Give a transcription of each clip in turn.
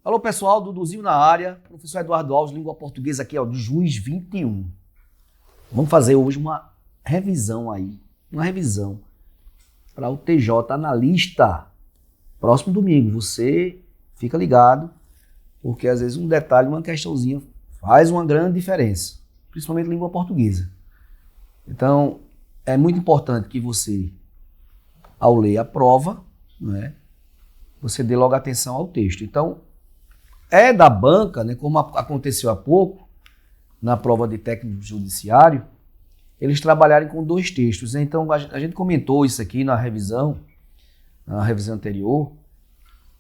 Alô pessoal, Duduzinho na área, professor Eduardo Alves, língua portuguesa aqui, ó, do Juiz 21. Vamos fazer hoje uma revisão para o TJ Analista. Próximo domingo, você fica ligado, porque às vezes um detalhe, uma questãozinha faz uma grande diferença, principalmente língua portuguesa. Então, é muito importante que você, ao ler a prova, né, você dê logo atenção ao texto. Então, é da banca, né, como aconteceu há pouco, na prova de técnico judiciário, eles trabalharem com dois textos. Então, a gente comentou isso aqui na revisão anterior,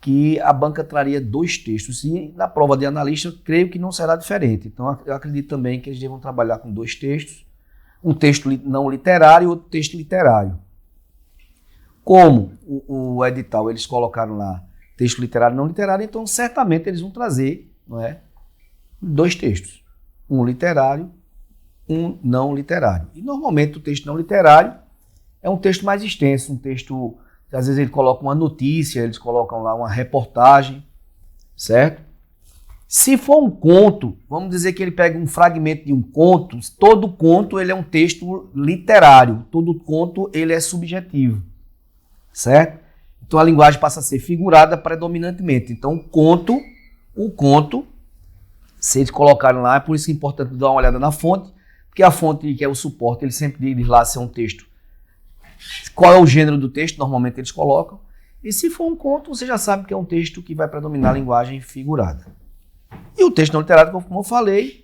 que a banca traria dois textos. E na prova de analista, eu creio que não será diferente. Então, eu acredito também que eles devam trabalhar com dois textos. Um texto não literário e outro texto literário. Como o edital, eles colocaram lá texto literário e não literário, então certamente eles vão trazer, não é, dois textos. Um literário, um não literário. E normalmente o texto não literário é um texto mais extenso, um texto, às vezes ele coloca uma notícia, eles colocam lá uma reportagem, certo? Se for um conto, vamos dizer que ele pega um fragmento de um conto, todo conto ele é um texto literário, todo conto ele é subjetivo, certo? Então a linguagem passa a ser figurada predominantemente. Então o conto, se eles colocarem lá, é por isso que é importante dar uma olhada na fonte, porque a fonte que é o suporte, ele sempre diz lá se é um texto. Qual é o gênero do texto? Normalmente eles colocam. E se for um conto, você já sabe que é um texto que vai predominar a linguagem figurada. E o texto não literário, como eu falei,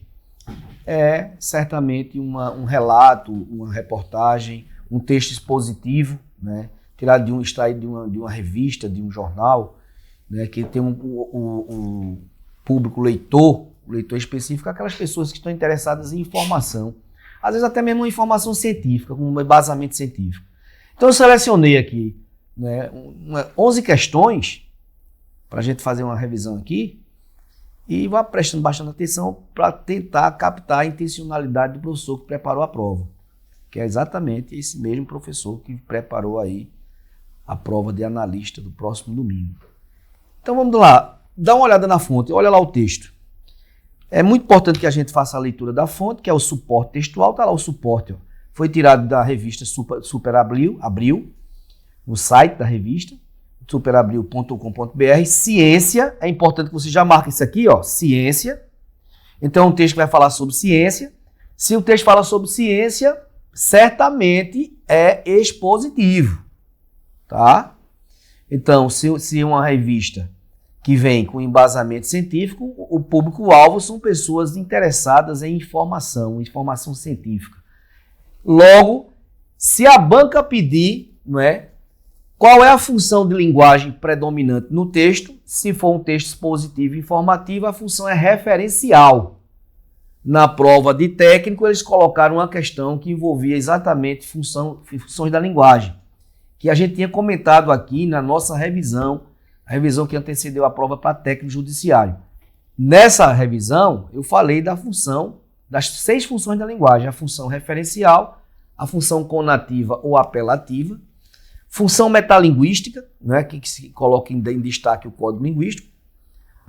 é certamente um relato, uma reportagem, um texto expositivo, né? Extraído de uma revista, de um jornal, né, que tem um público leitor, o leitor específico, aquelas pessoas que estão interessadas em informação, às vezes até mesmo uma informação científica, com um embasamento científico. Então eu selecionei aqui, né, 11 questões para a gente fazer uma revisão aqui e vá prestando bastante atenção para tentar captar a intencionalidade do professor que preparou a prova, que é exatamente esse mesmo professor que preparou aí a prova de analista do próximo domingo. Então vamos lá, dá uma olhada na fonte, olha lá o texto. É muito importante que a gente faça a leitura da fonte, que é o suporte textual, está lá o suporte, ó. Foi tirado da revista Super Abril, no site da revista, superabril.com.br, ciência, é importante que você já marque isso aqui, ó, ciência. Então é um texto que vai falar sobre ciência. Se o texto fala sobre ciência, certamente é expositivo. Tá? Então, se uma revista que vem com embasamento científico, o público-alvo são pessoas interessadas em informação científica. Logo, se a banca pedir, não é, qual é a função de linguagem predominante no texto, se for um texto expositivo e informativo, a função é referencial. Na prova de técnico, eles colocaram uma questão que envolvia exatamente funções da linguagem, que a gente tinha comentado aqui na nossa revisão, a revisão que antecedeu a prova para técnico judiciário. Nessa revisão, eu falei da função, das 6 funções da linguagem: a função referencial, a função conativa ou apelativa, função metalinguística, né, que se coloca em destaque o código linguístico,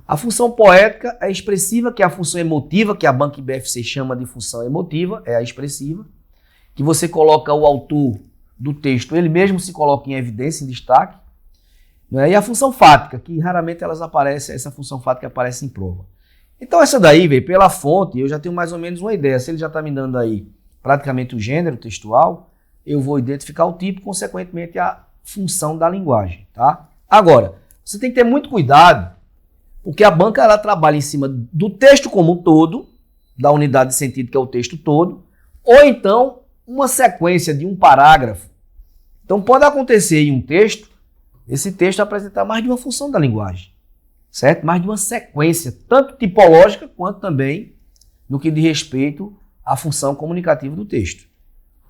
a função poética, a expressiva, que é a função emotiva, que a banca IBFC chama de função emotiva, é a expressiva, que você coloca o autor do texto, ele mesmo se coloca em evidência, em destaque, né? E a função fática, que raramente essa função fática aparece em prova. Então essa daí, véio, pela fonte, eu já tenho mais ou menos uma ideia. Se ele já está me dando aí praticamente o gênero textual, eu vou identificar o tipo, consequentemente a função da linguagem. Tá? Agora, você tem que ter muito cuidado, porque a banca ela trabalha em cima do texto como um todo, da unidade de sentido que é o texto todo, ou então uma sequência de um parágrafo. Então pode acontecer em um texto, esse texto apresentar mais de uma função da linguagem, certo? Mais de uma sequência, tanto tipológica quanto também no que diz respeito à função comunicativa do texto.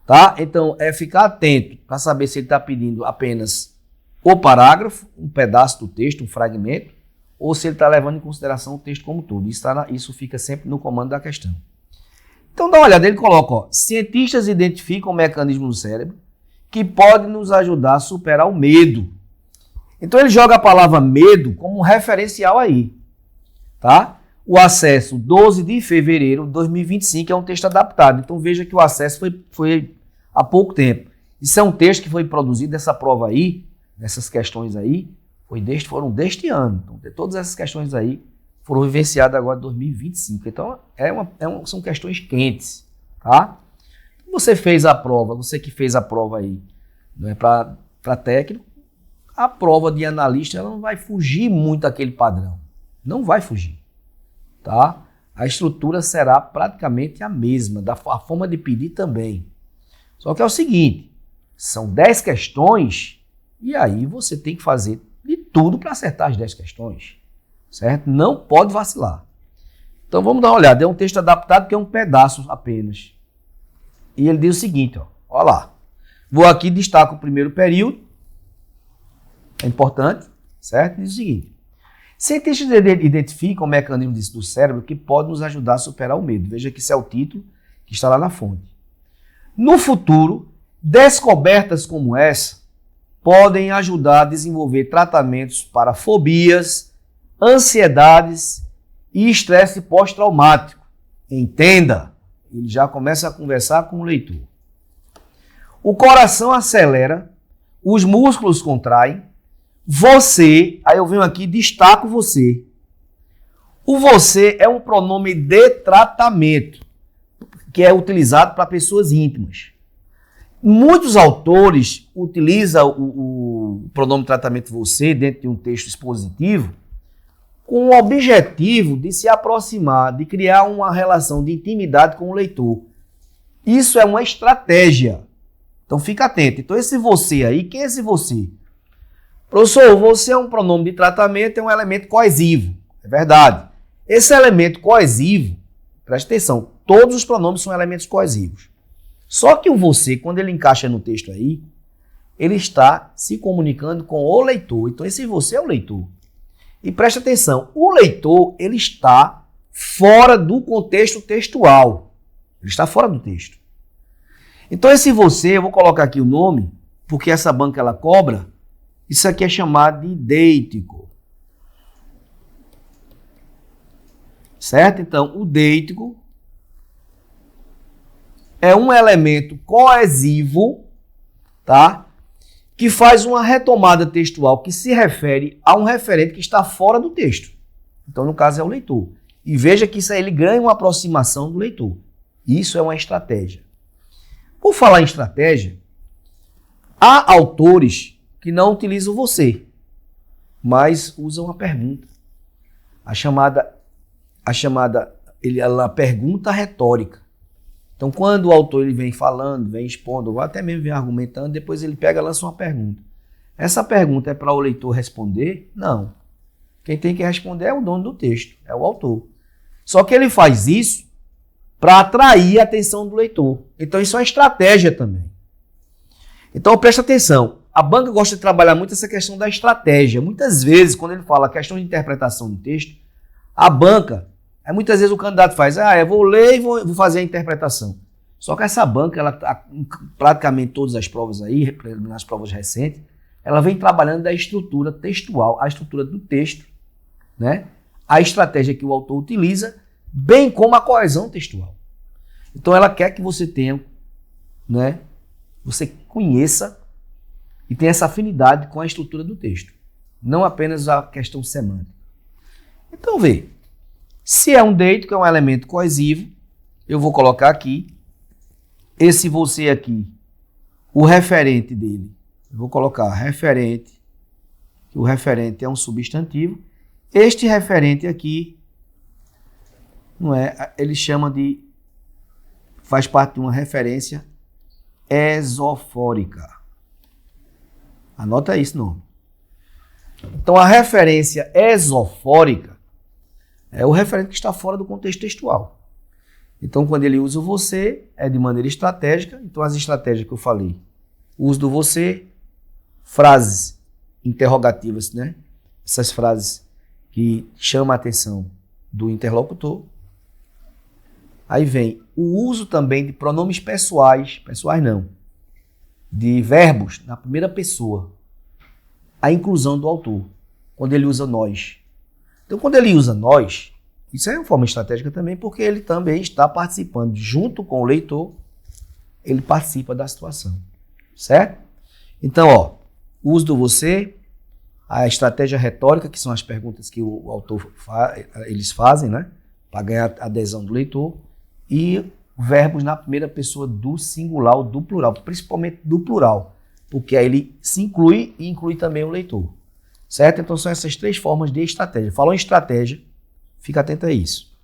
Tá? Então é ficar atento para saber se ele está pedindo apenas o parágrafo, um pedaço do texto, um fragmento, ou se ele está levando em consideração o texto como um todo. Isso fica sempre no comando da questão. Então dá uma olhada, ele coloca, ó, cientistas identificam o mecanismo do cérebro que pode nos ajudar a superar o medo. Então ele joga a palavra medo como um referencial aí. tá? O acesso 12 de fevereiro de 2025 é um texto adaptado. Então veja que o acesso foi há pouco tempo. Isso é um texto que foi produzido, essa prova aí, nessas questões aí, foram deste ano. Então todas essas questões aí foram vivenciadas agora em 2025. Então são questões quentes, tá? Você fez a prova, você que fez a prova aí, não é para técnico, a prova de analista ela não vai fugir muito daquele padrão. Não vai fugir, tá? A estrutura será praticamente a mesma, a forma de pedir também. Só que é o seguinte, são 10 questões e aí você tem que fazer de tudo para acertar as 10 questões, certo? Não pode vacilar. Então vamos dar uma olhada, é um texto adaptado que é um pedaço apenas. E ele diz o seguinte, ó lá. Vou aqui, destaco o primeiro período, é importante, certo? Diz o seguinte, cientistas identificam o mecanismo do cérebro que pode nos ajudar a superar o medo. Veja que esse é o título que está lá na fonte. No futuro, descobertas como essa podem ajudar a desenvolver tratamentos para fobias, ansiedades e estresse pós-traumático. Entenda, ele já começa a conversar com o leitor. O coração acelera, os músculos contraem, você, aí eu venho aqui e destaco você. O você é um pronome de tratamento, que é utilizado para pessoas íntimas. Muitos autores utilizam o pronome de tratamento você dentro de um texto expositivo com o objetivo de se aproximar, de criar uma relação de intimidade com o leitor. Isso é uma estratégia. Então fica atento. Então esse você aí, quem é esse você? Professor, você é um pronome de tratamento, é um elemento coesivo. É verdade. Esse elemento coesivo, preste atenção, todos os pronomes são elementos coesivos. Só que o você, quando ele encaixa no texto aí, ele está se comunicando com o leitor. Então esse você é o leitor. E preste atenção, o leitor ele está fora do contexto textual. Ele está fora do texto. Então esse você, eu vou colocar aqui o nome, porque essa banca ela cobra, isso aqui é chamado de deítico. Certo? Então o deítico é um elemento coesivo, tá? Que faz uma retomada textual que se refere a um referente que está fora do texto. Então, no caso, é o leitor. E veja que isso aí ele ganha uma aproximação do leitor. Isso é uma estratégia. Por falar em estratégia, há autores que não utilizam você, mas usam a pergunta. A chamada pergunta retórica. Então, quando o autor ele vem falando, vem expondo, ou até mesmo vem argumentando, depois ele pega e lança uma pergunta. Essa pergunta é para o leitor responder? Não. Quem tem que responder é o dono do texto, é o autor. Só que ele faz isso para atrair a atenção do leitor. Então, isso é uma estratégia também. Então, presta atenção. A banca gosta de trabalhar muito essa questão da estratégia. Muitas vezes, quando ele fala a questão de interpretação do texto, a banca... muitas vezes o candidato faz, eu vou ler e vou fazer a interpretação. Só que essa banca, ela praticamente todas as provas aí, nas provas recentes, ela vem trabalhando da estrutura textual, a estrutura do texto, né? A estratégia que o autor utiliza, bem como a coesão textual. Então ela quer que você tenha, né? Você conheça e tenha essa afinidade com a estrutura do texto, não apenas a questão semântica. Então vê. Se é um deito, que é um elemento coesivo, eu vou colocar aqui, esse você aqui, o referente dele, eu vou colocar referente, o referente é um substantivo, este referente aqui, não é, ele chama de, faz parte de uma referência esofórica. Anota isso, nome. Então a referência esofórica é o referente que está fora do contexto textual. Então, quando ele usa o você, é de maneira estratégica. Então, as estratégias que eu falei, uso do você, frases interrogativas, né? Essas frases que chamam a atenção do interlocutor. Aí vem o uso também de pronomes pessoais não, de verbos na primeira pessoa. A inclusão do autor, quando ele usa nós. Então, quando ele usa nós, isso é uma forma estratégica também, porque ele também está participando junto com o leitor, ele participa da situação, certo? Então, ó, o uso do você, a estratégia retórica, que são as perguntas que o autor eles fazem, né, para ganhar a adesão do leitor, e verbos na primeira pessoa do singular ou do plural, principalmente do plural, porque aí ele se inclui e inclui também o leitor, certo? Então são essas três formas de estratégia. Falou em estratégia, fica atento a isso.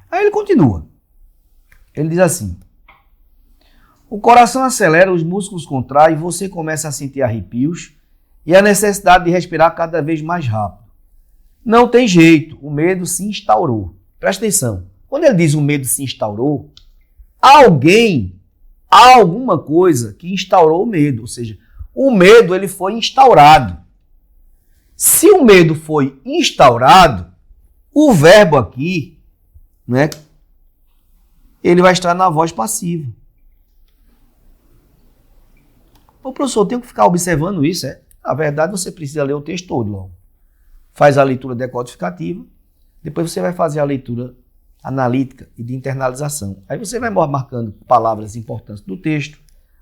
Aí ele continua. Ele diz assim: o coração acelera, os músculos contraem, você começa a sentir arrepios e a necessidade de respirar cada vez mais rápido. Não tem jeito, o medo se instaurou. Presta atenção. Quando ele diz o medo se instaurou, há alguma coisa que instaurou o medo. Ou seja, o medo ele foi instaurado. Se o medo foi instaurado, o verbo aqui, né, ele vai estar na voz passiva. Ô, professor, eu tenho que ficar observando isso, é? Na verdade, você precisa ler o texto todo logo. Faz a leitura decodificativa, depois você vai fazer a leitura analítica e de internalização. Aí você vai marcando palavras importantes do texto,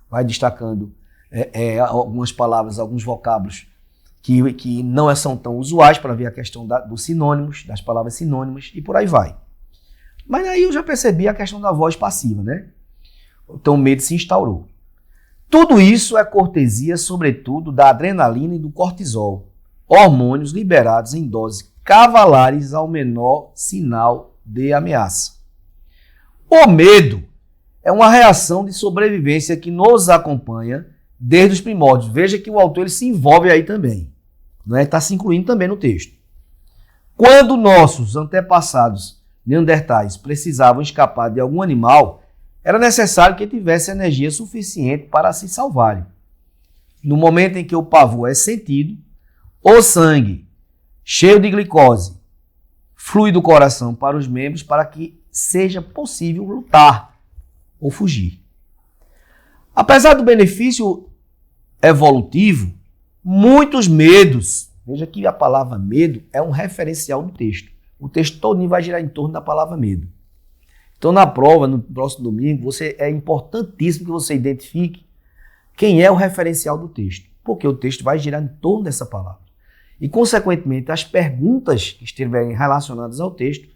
vai destacando algumas palavras, alguns vocábulos que não são tão usuais para ver a questão dos sinônimos, das palavras sinônimas e por aí vai. Mas aí eu já percebi a questão da voz passiva, né? Então o medo se instaurou. Tudo isso é cortesia, sobretudo, da adrenalina e do cortisol, hormônios liberados em doses cavalares ao menor sinal de ameaça. O medo é uma reação de sobrevivência que nos acompanha desde os primórdios. Veja que o autor ele se envolve aí também, né? Está se incluindo também no texto. Quando nossos antepassados neandertais precisavam escapar de algum animal, era necessário que tivesse energia suficiente para se salvarem. No momento em que o pavor é sentido, o sangue, cheio de glicose, flui do coração para os membros para que seja possível lutar ou fugir. Apesar do benefício evolutivo, muitos medos, veja que a palavra medo é um referencial do texto. O texto todo vai girar em torno da palavra medo. Então, na prova, no próximo domingo, é importantíssimo que você identifique quem é o referencial do texto, porque o texto vai girar em torno dessa palavra. E, consequentemente, as perguntas que estiverem relacionadas ao texto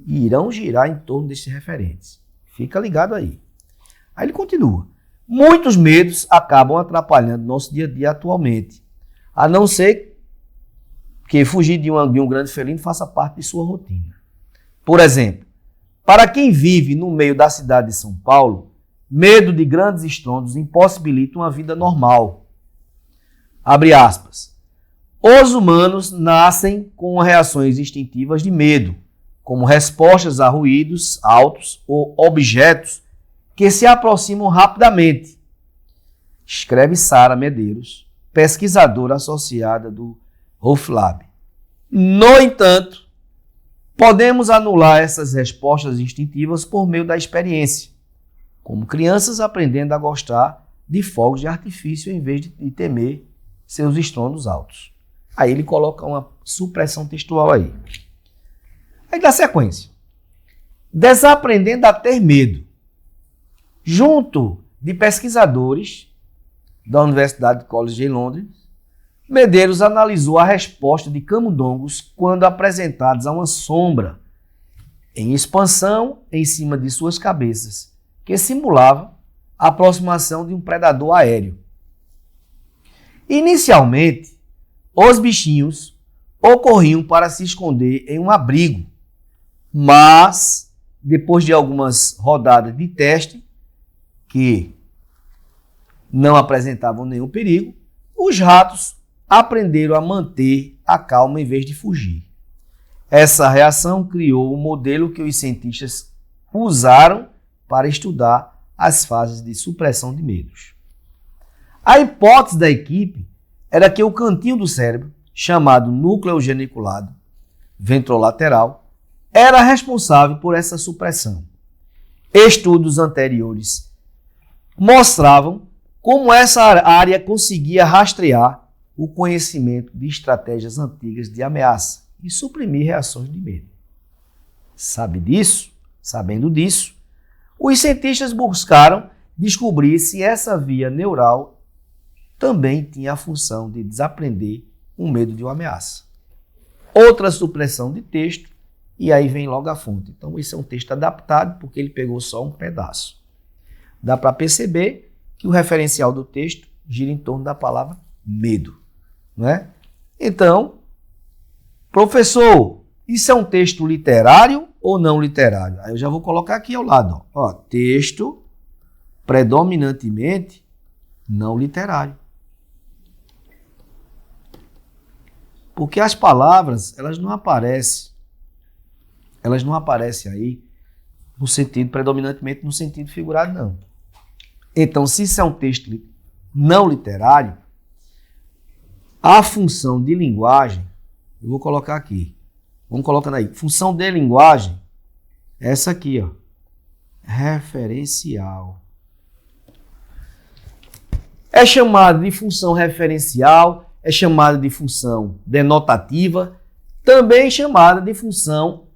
irão girar em torno desses referentes. Fica ligado aí. Aí ele continua. Muitos medos acabam atrapalhando nosso dia a dia atualmente, a não ser que fugir de um grande felino faça parte de sua rotina. Por exemplo, para quem vive no meio da cidade de São Paulo, medo de grandes estrondos impossibilita uma vida normal. Abre aspas. Os humanos nascem com reações instintivas de medo, como respostas a ruídos altos ou objetos que se aproximam rapidamente. Escreve Sara Medeiros, pesquisadora associada do RUFLAB. No entanto, podemos anular essas respostas instintivas por meio da experiência, como crianças aprendendo a gostar de fogos de artifício em vez de temer seus estrondos altos. Aí ele coloca uma supressão textual aí. Aí dá sequência. Desaprendendo a ter medo. Junto de pesquisadores da Universidade College em Londres, Medeiros analisou a resposta de camundongos quando apresentados a uma sombra em expansão em cima de suas cabeças, que simulava a aproximação de um predador aéreo. Inicialmente, os bichinhos ocorriam para se esconder em um abrigo, mas, depois de algumas rodadas de teste, que não apresentavam nenhum perigo, os ratos aprenderam a manter a calma em vez de fugir. Essa reação criou o modelo que os cientistas usaram para estudar as fases de supressão de medos. A hipótese da equipe era que o cantinho do cérebro, chamado núcleo geniculado ventrolateral, era responsável por essa supressão. Estudos anteriores mostravam como essa área conseguia rastrear o conhecimento de estratégias antigas de ameaça, e suprimir reações de medo. Sabendo disso, os cientistas buscaram descobrir se essa via neural também tinha a função de desaprender o medo de uma ameaça. Outra supressão de texto, e aí vem logo a fonte. Então, esse é um texto adaptado, porque ele pegou só um pedaço. Dá para perceber que o referencial do texto gira em torno da palavra medo, não é? Então, professor, isso é um texto literário ou não literário? Aí eu já vou colocar aqui ao lado. Ó, texto predominantemente não literário. Porque as palavras, elas não aparecem aí no sentido, predominantemente no sentido figurado, não. Então, se isso é um texto não literário, a função de linguagem, eu vou colocar aqui, vamos colocando aí, função de linguagem, essa aqui, ó, referencial. É chamada de função referencial, é chamada de função denotativa, também chamada de função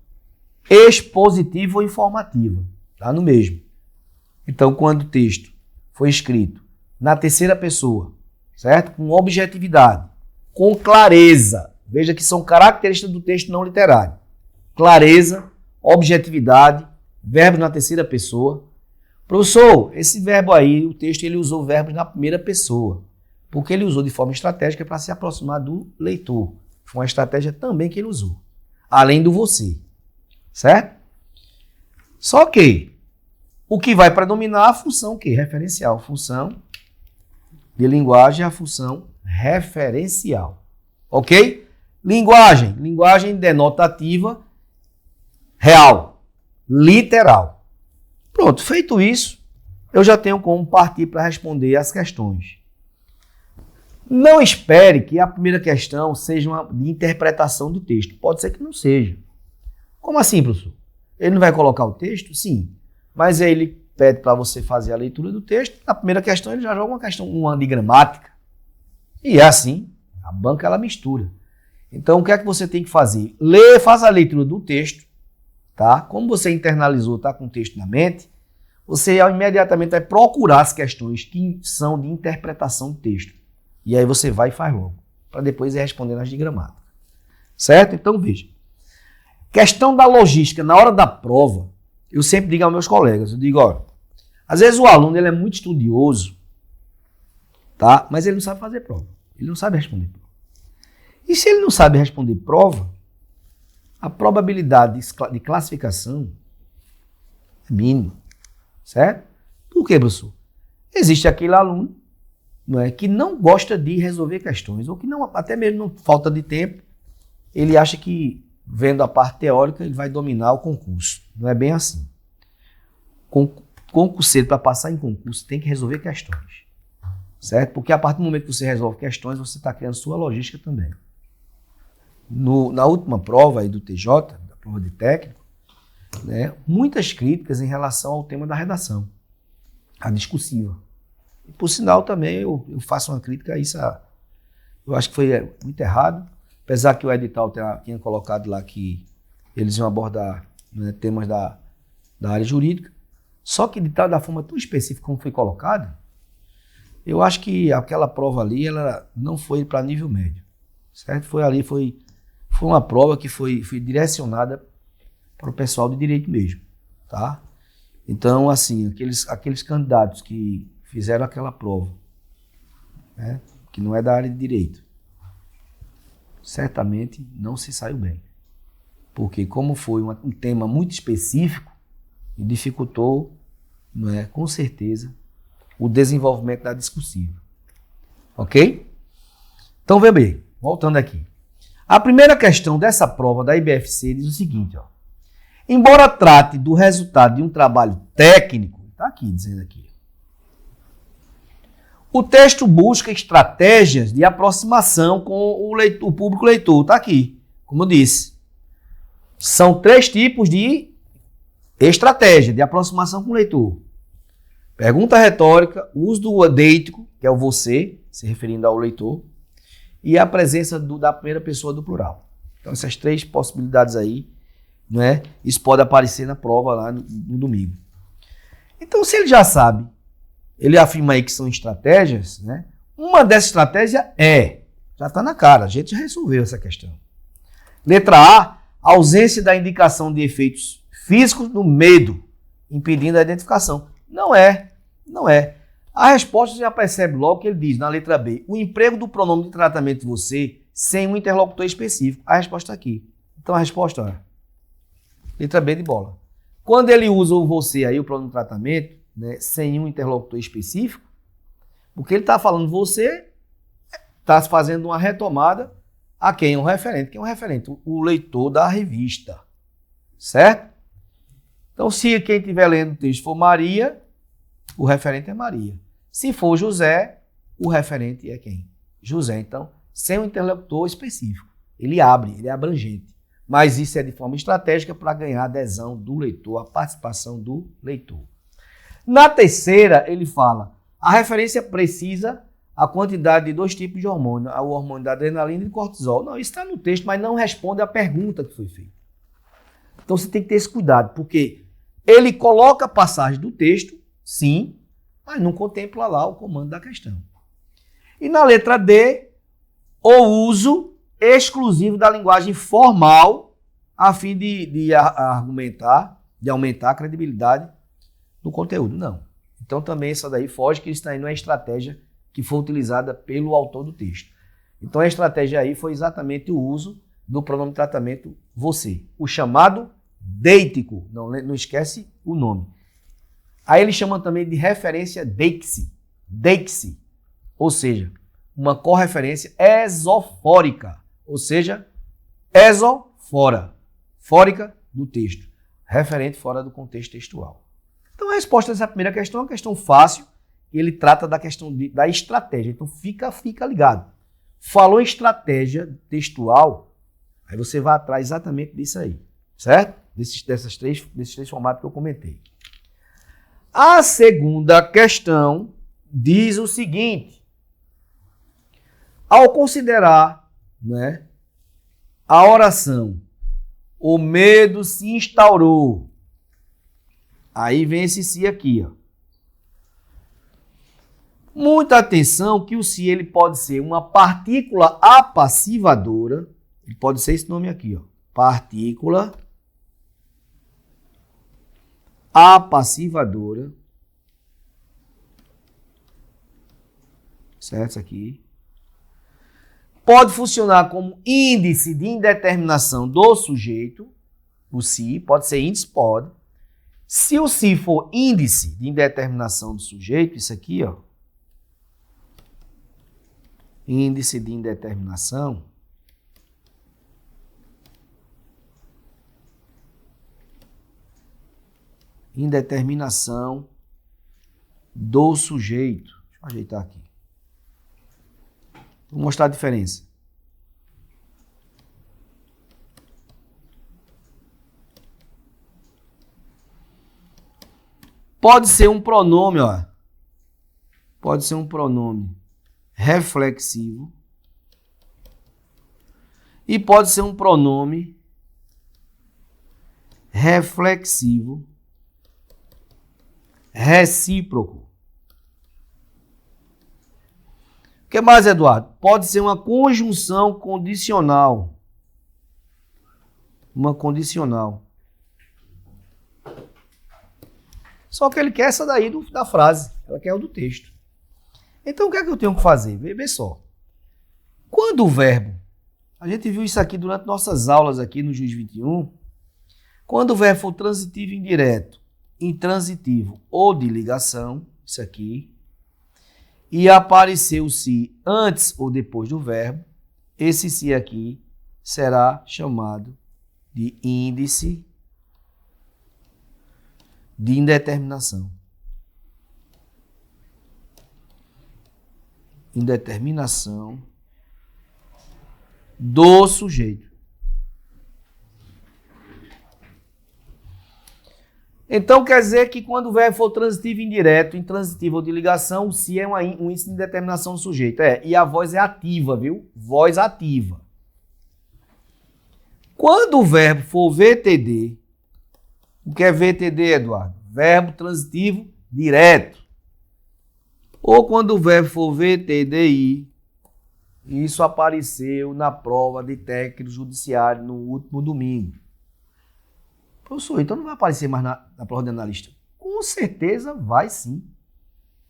expositiva ou informativa, tá no mesmo. Então, quando o texto foi escrito na terceira pessoa, certo? Com objetividade, com clareza, veja que são características do texto não literário. Clareza, objetividade, verbo na terceira pessoa. Professor, esse verbo aí, o texto, ele usou verbos na primeira pessoa, porque ele usou de forma estratégica para se aproximar do leitor. Foi uma estratégia também que ele usou, além do você, certo? Só que o que vai predominar é a função que? Referencial. Função de linguagem é a função referencial. Ok? Linguagem. Linguagem denotativa real. Literal. Pronto, feito isso, eu já tenho como partir para responder as questões. Não espere que a primeira questão seja uma de interpretação do texto. Pode ser que não seja. Como assim, professor? Ele não vai colocar o texto? Sim. Mas aí ele pede para você fazer a leitura do texto. Na primeira questão ele já joga uma de gramática. E é assim, a banca ela mistura. Então o que é que você tem que fazer? Faz a leitura do texto, tá? Como você internalizou, tá com o texto na mente, você imediatamente vai procurar as questões que são de interpretação do texto. E aí você vai e faz logo, para depois ir respondendo as de gramática. Certo? Então veja. Questão da logística na hora da prova, eu sempre digo aos meus colegas, eu digo, ó, às vezes o aluno ele é muito estudioso, tá? Mas ele não sabe fazer prova, ele não sabe responder prova. E se ele não sabe responder prova, a probabilidade de classificação é mínima, certo? Por quê, professor? Existe aquele aluno, não é, que não gosta de resolver questões, ou que não, até mesmo por falta de tempo, ele acha que vendo a parte teórica, ele vai dominar o concurso. Não é bem assim. Concurseiro, para passar em concurso, tem que resolver questões. Certo? Porque a partir do momento que você resolve questões, você está criando sua logística também. Na última prova aí do TJ, da prova de técnico, né, muitas críticas em relação ao tema da redação, a discursiva. E, por sinal, também eu faço uma crítica a isso. Eu acho que foi muito errado. Apesar que o edital tinha colocado lá que eles iam abordar, né, temas da área jurídica, só que da forma tão específica como foi colocado, eu acho que aquela prova ali ela não foi para nível médio, certo? Foi uma prova que foi direcionada para o pessoal de direito mesmo, tá? Então, assim, aqueles candidatos que fizeram aquela prova, né, que não é da área de direito, certamente não se saiu bem. Porque como foi um tema muito específico, dificultou, não é, com certeza, o desenvolvimento da discursiva. Ok? Então, veja bem, voltando aqui. A primeira questão dessa prova da IBFC diz o seguinte, ó. Embora trate do resultado de um trabalho técnico, está aqui dizendo aqui, o texto busca estratégias de aproximação com o público leitor. Está aqui, como eu disse. São 3 tipos de estratégia de aproximação com o leitor. Pergunta retórica, uso do deítico, que é o você, se referindo ao leitor, e a presença da primeira pessoa do plural. Então, essas três possibilidades aí, não é? Isso pode aparecer na prova lá no domingo. Então, se ele já sabe, ele afirma aí que são estratégias, né? Uma dessas estratégias já está na cara, a gente já resolveu essa questão. Letra A, ausência da indicação de efeitos físicos do medo, impedindo a identificação. Não é. A resposta já percebe logo que ele diz, na letra B, o emprego do pronome de tratamento de você sem um interlocutor específico. A resposta está aqui. Então a resposta é letra B de bola. Quando ele usa o você aí, o pronome de tratamento, né, sem um interlocutor específico, porque ele está falando você, está fazendo uma retomada a quem? O referente. Quem é o referente? O leitor da revista. Certo? Então, se quem estiver lendo o texto for Maria, o referente é Maria. Se for José, o referente é quem? José. Então, sem um interlocutor específico. Ele abre, ele é abrangente. Mas isso é de forma estratégica para ganhar a adesão do leitor, a participação do leitor. Na terceira, ele fala, a referência precisa a quantidade de 2 tipos de hormônio, o hormônio da adrenalina e do cortisol. Não, isso está no texto, mas não responde à pergunta que foi feita. Então você tem que ter esse cuidado, porque ele coloca a passagem do texto, sim, mas não contempla lá o comando da questão. E na letra D, o uso exclusivo da linguagem formal a fim de argumentar, de aumentar a credibilidade do conteúdo. Não. Então também essa daí foge, que isso daí não é estratégia que foi utilizada pelo autor do texto. Então a estratégia aí foi exatamente o uso do pronome de tratamento você, o chamado deítico, não esquece o nome. Aí ele chama também de referência deixe, ou seja, uma correferência exofórica, ou seja, fora, fórica do texto, referente fora do contexto textual. Então a resposta dessa primeira questão é uma questão fácil, ele trata da questão da estratégia, então fica ligado. Falou em estratégia textual, aí você vai atrás exatamente disso aí, certo? Desses três formatos que eu comentei. A segunda questão diz o seguinte, ao considerar, né, a oração, o medo se instaurou, aí vem esse se aqui, ó. Muita atenção que o se ele pode ser uma partícula apassivadora, ele pode ser esse nome aqui, ó, partícula apassivadora, certo? Isso aqui. Pode funcionar como índice de indeterminação do sujeito, o se, pode ser índice, pode. Se o se for índice de indeterminação do sujeito, isso aqui, ó, índice de indeterminação, indeterminação do sujeito. Deixa eu ajeitar aqui. Vou mostrar a diferença. Pode ser um pronome, ó. Pode ser um pronome reflexivo e pode ser um pronome reflexivo recíproco. O que mais, Eduardo? Pode ser uma conjunção condicional. Uma condicional. Só que ele quer essa daí da frase. Ela quer o do texto. Então, o que é que eu tenho que fazer? Vê só. Quando o verbo... A gente viu isso aqui durante nossas aulas aqui no Juiz 21. Quando o verbo for transitivo indireto, intransitivo ou de ligação, isso aqui, e aparecer o se antes ou depois do verbo, esse se aqui será chamado de índice de indeterminação. Indeterminação do sujeito. Então quer dizer que quando o verbo for transitivo indireto, intransitivo ou de ligação, o se é um índice de determinação do sujeito. E a voz é ativa, viu? Voz ativa. Quando o verbo for VTD, o que é VTD, Eduardo? Verbo transitivo direto. Ou quando o verbo for VTDI, isso apareceu na prova de técnico judiciário no último domingo. Professor, então não vai aparecer mais na prova de analista? Com certeza vai sim.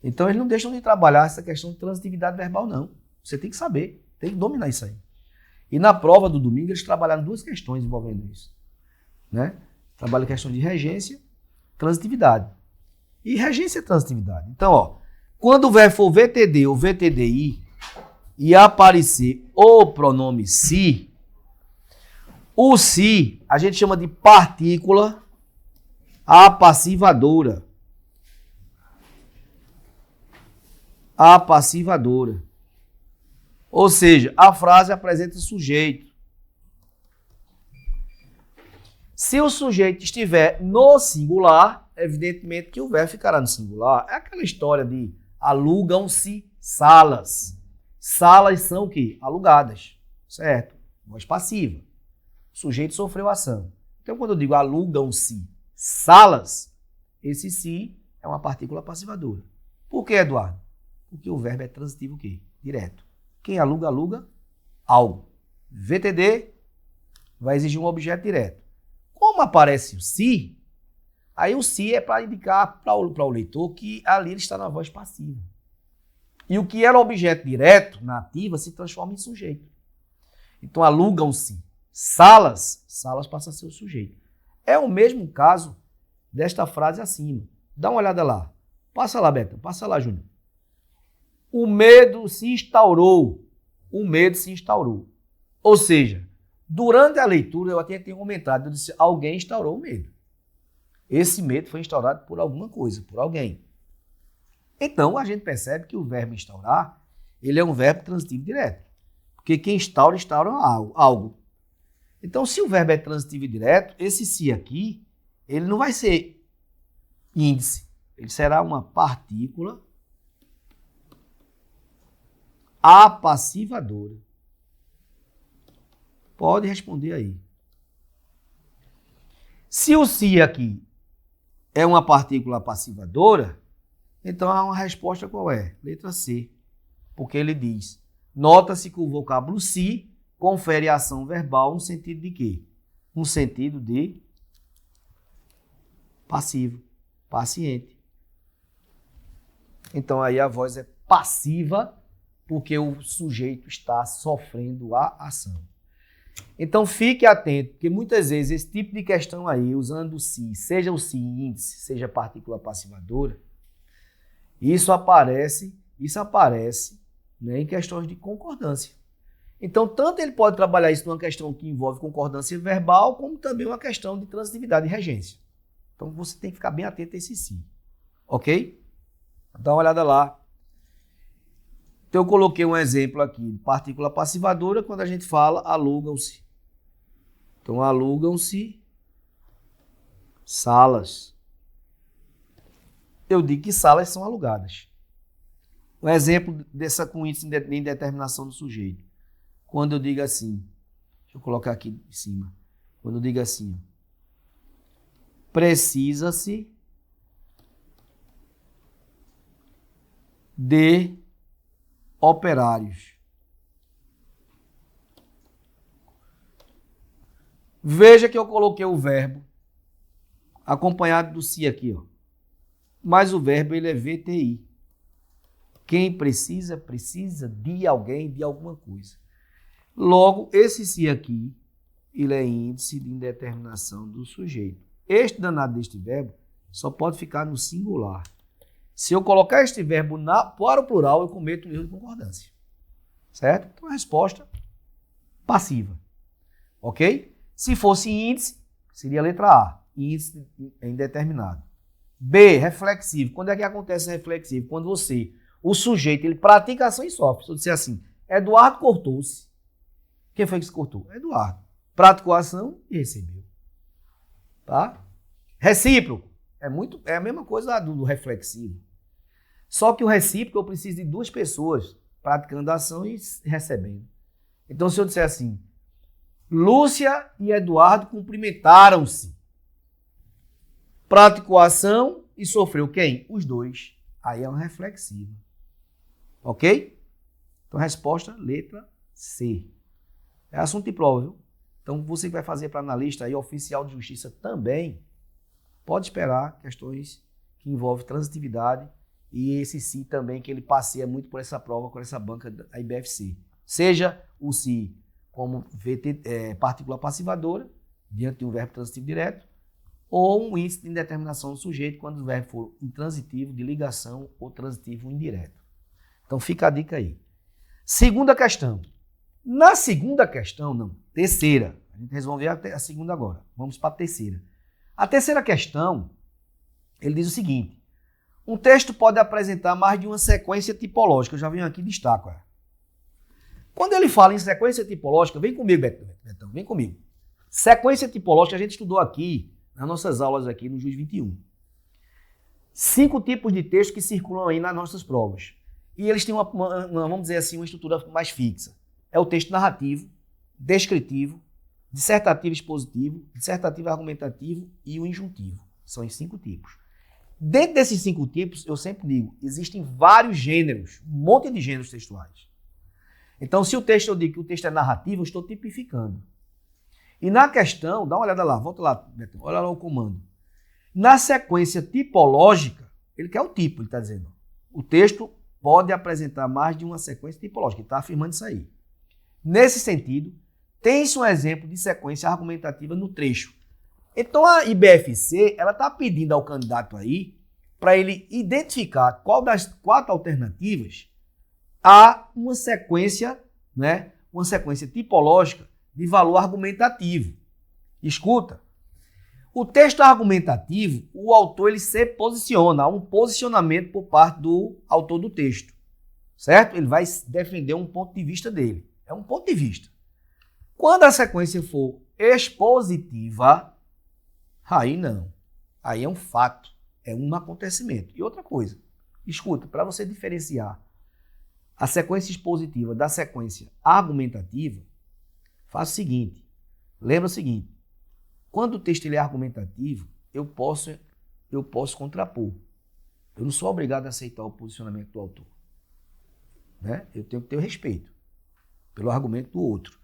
Então eles não deixam de trabalhar essa questão de transitividade verbal, não. Você tem que saber, tem que dominar isso aí. E na prova do domingo eles trabalharam duas questões envolvendo isso. Né? Trabalha a questão de regência, transitividade. E regência é transitividade. Então, ó, quando o verbo for VTD ou VTDI e aparecer o pronome se, o se a gente chama de partícula apassivadora. Apassivadora. Ou seja, a frase apresenta sujeito. Se o sujeito estiver no singular, evidentemente que o verbo ficará no singular. É aquela história de alugam-se salas. Salas são o quê? Alugadas, certo? Voz passiva. O sujeito sofreu ação. Então, quando eu digo alugam-se salas, esse se é uma partícula passivadora. Por que, Eduardo? Porque o verbo é transitivo o quê? Direto. Quem aluga, aluga algo. VTD vai exigir um objeto direto. Como aparece o se, aí o se é para indicar para o leitor que ali ele está na voz passiva. E o que era objeto direto, na ativa, se transforma em sujeito. Então, alugam-se salas, salas passa a ser o sujeito. É o mesmo caso desta frase acima. Dá uma olhada lá. Passa lá, Beto. Passa lá, Júnior. O medo se instaurou. O medo se instaurou. Ou seja, durante a leitura, eu até tenho comentado, eu disse, alguém instaurou o medo. Esse medo foi instaurado por alguma coisa, por alguém. Então, a gente percebe que o verbo instaurar, ele é um verbo transitivo direto. Porque quem instaura, instaura algo. Então, se o verbo é transitivo direto, esse se aqui, ele não vai ser índice. Ele será uma partícula apassivadora. Pode responder aí. Se o se aqui é uma partícula apassivadora, então a resposta qual é? Letra C. Porque ele diz, nota-se que o vocábulo se confere à ação verbal um sentido de quê? Um sentido de passivo, paciente. Então aí a voz é passiva porque o sujeito está sofrendo a ação. Então fique atento, porque muitas vezes esse tipo de questão aí, usando o se, seja o se índice, seja partícula passivadora, isso aparece, né, em questões de concordância. Então, tanto ele pode trabalhar isso numa questão que envolve concordância verbal, como também uma questão de transitividade e regência. Então, você tem que ficar bem atento a esse se. Ok? Dá uma olhada lá. Então, eu coloquei um exemplo aqui de partícula passivadora quando a gente fala alugam-se. Então, alugam-se salas. Eu digo que salas são alugadas. Um exemplo dessa com índice de indeterminação do sujeito. Quando eu digo assim, deixa eu colocar aqui em cima. Quando eu digo assim, precisa-se de operários. Veja que eu coloquei o verbo acompanhado do se aqui, ó. Mas o verbo ele é VTI. Quem precisa, precisa de alguém, de alguma coisa. Logo, esse se aqui, ele é índice de indeterminação do sujeito. Este danado deste verbo só pode ficar no singular. Se eu colocar este verbo para o plural, eu cometo um erro de concordância. Certo? Então, a resposta passiva. Ok? Se fosse índice, seria a letra A. Índice indeterminado. B, reflexivo. Quando é que acontece reflexivo? Quando você, o sujeito, ele pratica ação e sofre. Se eu disser assim, Eduardo cortou-se. Quem foi que se cortou? Eduardo. Praticou a ação e recebeu. Tá? Recíproco. É a mesma coisa do reflexivo. Só que o recíproco eu preciso de duas pessoas praticando a ação e recebendo. Então, se eu disser assim, Lúcia e Eduardo cumprimentaram-se. Praticou a ação e sofreu quem? Os dois. Aí é uma reflexiva. Ok? Então, resposta, letra C. É assunto de prova, viu? Então, você que vai fazer para analista e oficial de justiça também, pode esperar questões que envolvem transitividade e esse si também, que ele passeia muito por essa prova, por essa banca da IBFC. Seja o si como partícula passivadora, diante de um verbo transitivo direto, ou um índice de indeterminação do sujeito, quando o verbo for intransitivo, de ligação ou transitivo indireto. Então, fica a dica aí. Segunda questão. Na segunda questão, não, terceira. A gente resolveu a segunda agora. Vamos para a terceira. A terceira questão, ele diz o seguinte: um texto pode apresentar mais de uma sequência tipológica. Eu já venho aqui e destaco. Quando ele fala em sequência tipológica, vem comigo, Betão, vem comigo. Sequência tipológica a gente estudou aqui, nas nossas aulas aqui no Juiz 21. 5 tipos de texto que circulam aí nas nossas provas. E eles têm vamos dizer assim, uma estrutura mais fixa. É o texto narrativo, descritivo, dissertativo expositivo, dissertativo argumentativo e o injuntivo. São os 5 tipos. Dentro desses 5 tipos, eu sempre digo, existem vários gêneros, um monte de gêneros textuais. Então, se o texto eu digo que o texto é narrativo, eu estou tipificando. E na questão, dá uma olhada lá, volta lá, Betão, olha lá o comando. Na sequência tipológica, ele quer o tipo, ele está dizendo. O texto pode apresentar mais de uma sequência tipológica, ele está afirmando isso aí. Nesse sentido, tem-se um exemplo de sequência argumentativa no trecho. Então, a IBFC, ela está pedindo ao candidato aí para ele identificar qual das 4 alternativas há uma sequência, né, uma sequência tipológica de valor argumentativo. Escuta, o texto argumentativo, o autor ele se posiciona, há um posicionamento por parte do autor do texto, certo? Ele vai defender um ponto de vista dele, é um ponto de vista. Quando a sequência for expositiva, aí não, aí é um fato, é um acontecimento. E outra coisa, escuta, para você diferenciar a sequência expositiva da sequência argumentativa, faça o seguinte, lembra o seguinte, quando o texto ele é argumentativo, eu posso contrapor. Eu não sou obrigado a aceitar o posicionamento do autor. Né? Eu tenho que ter o respeito pelo argumento do outro.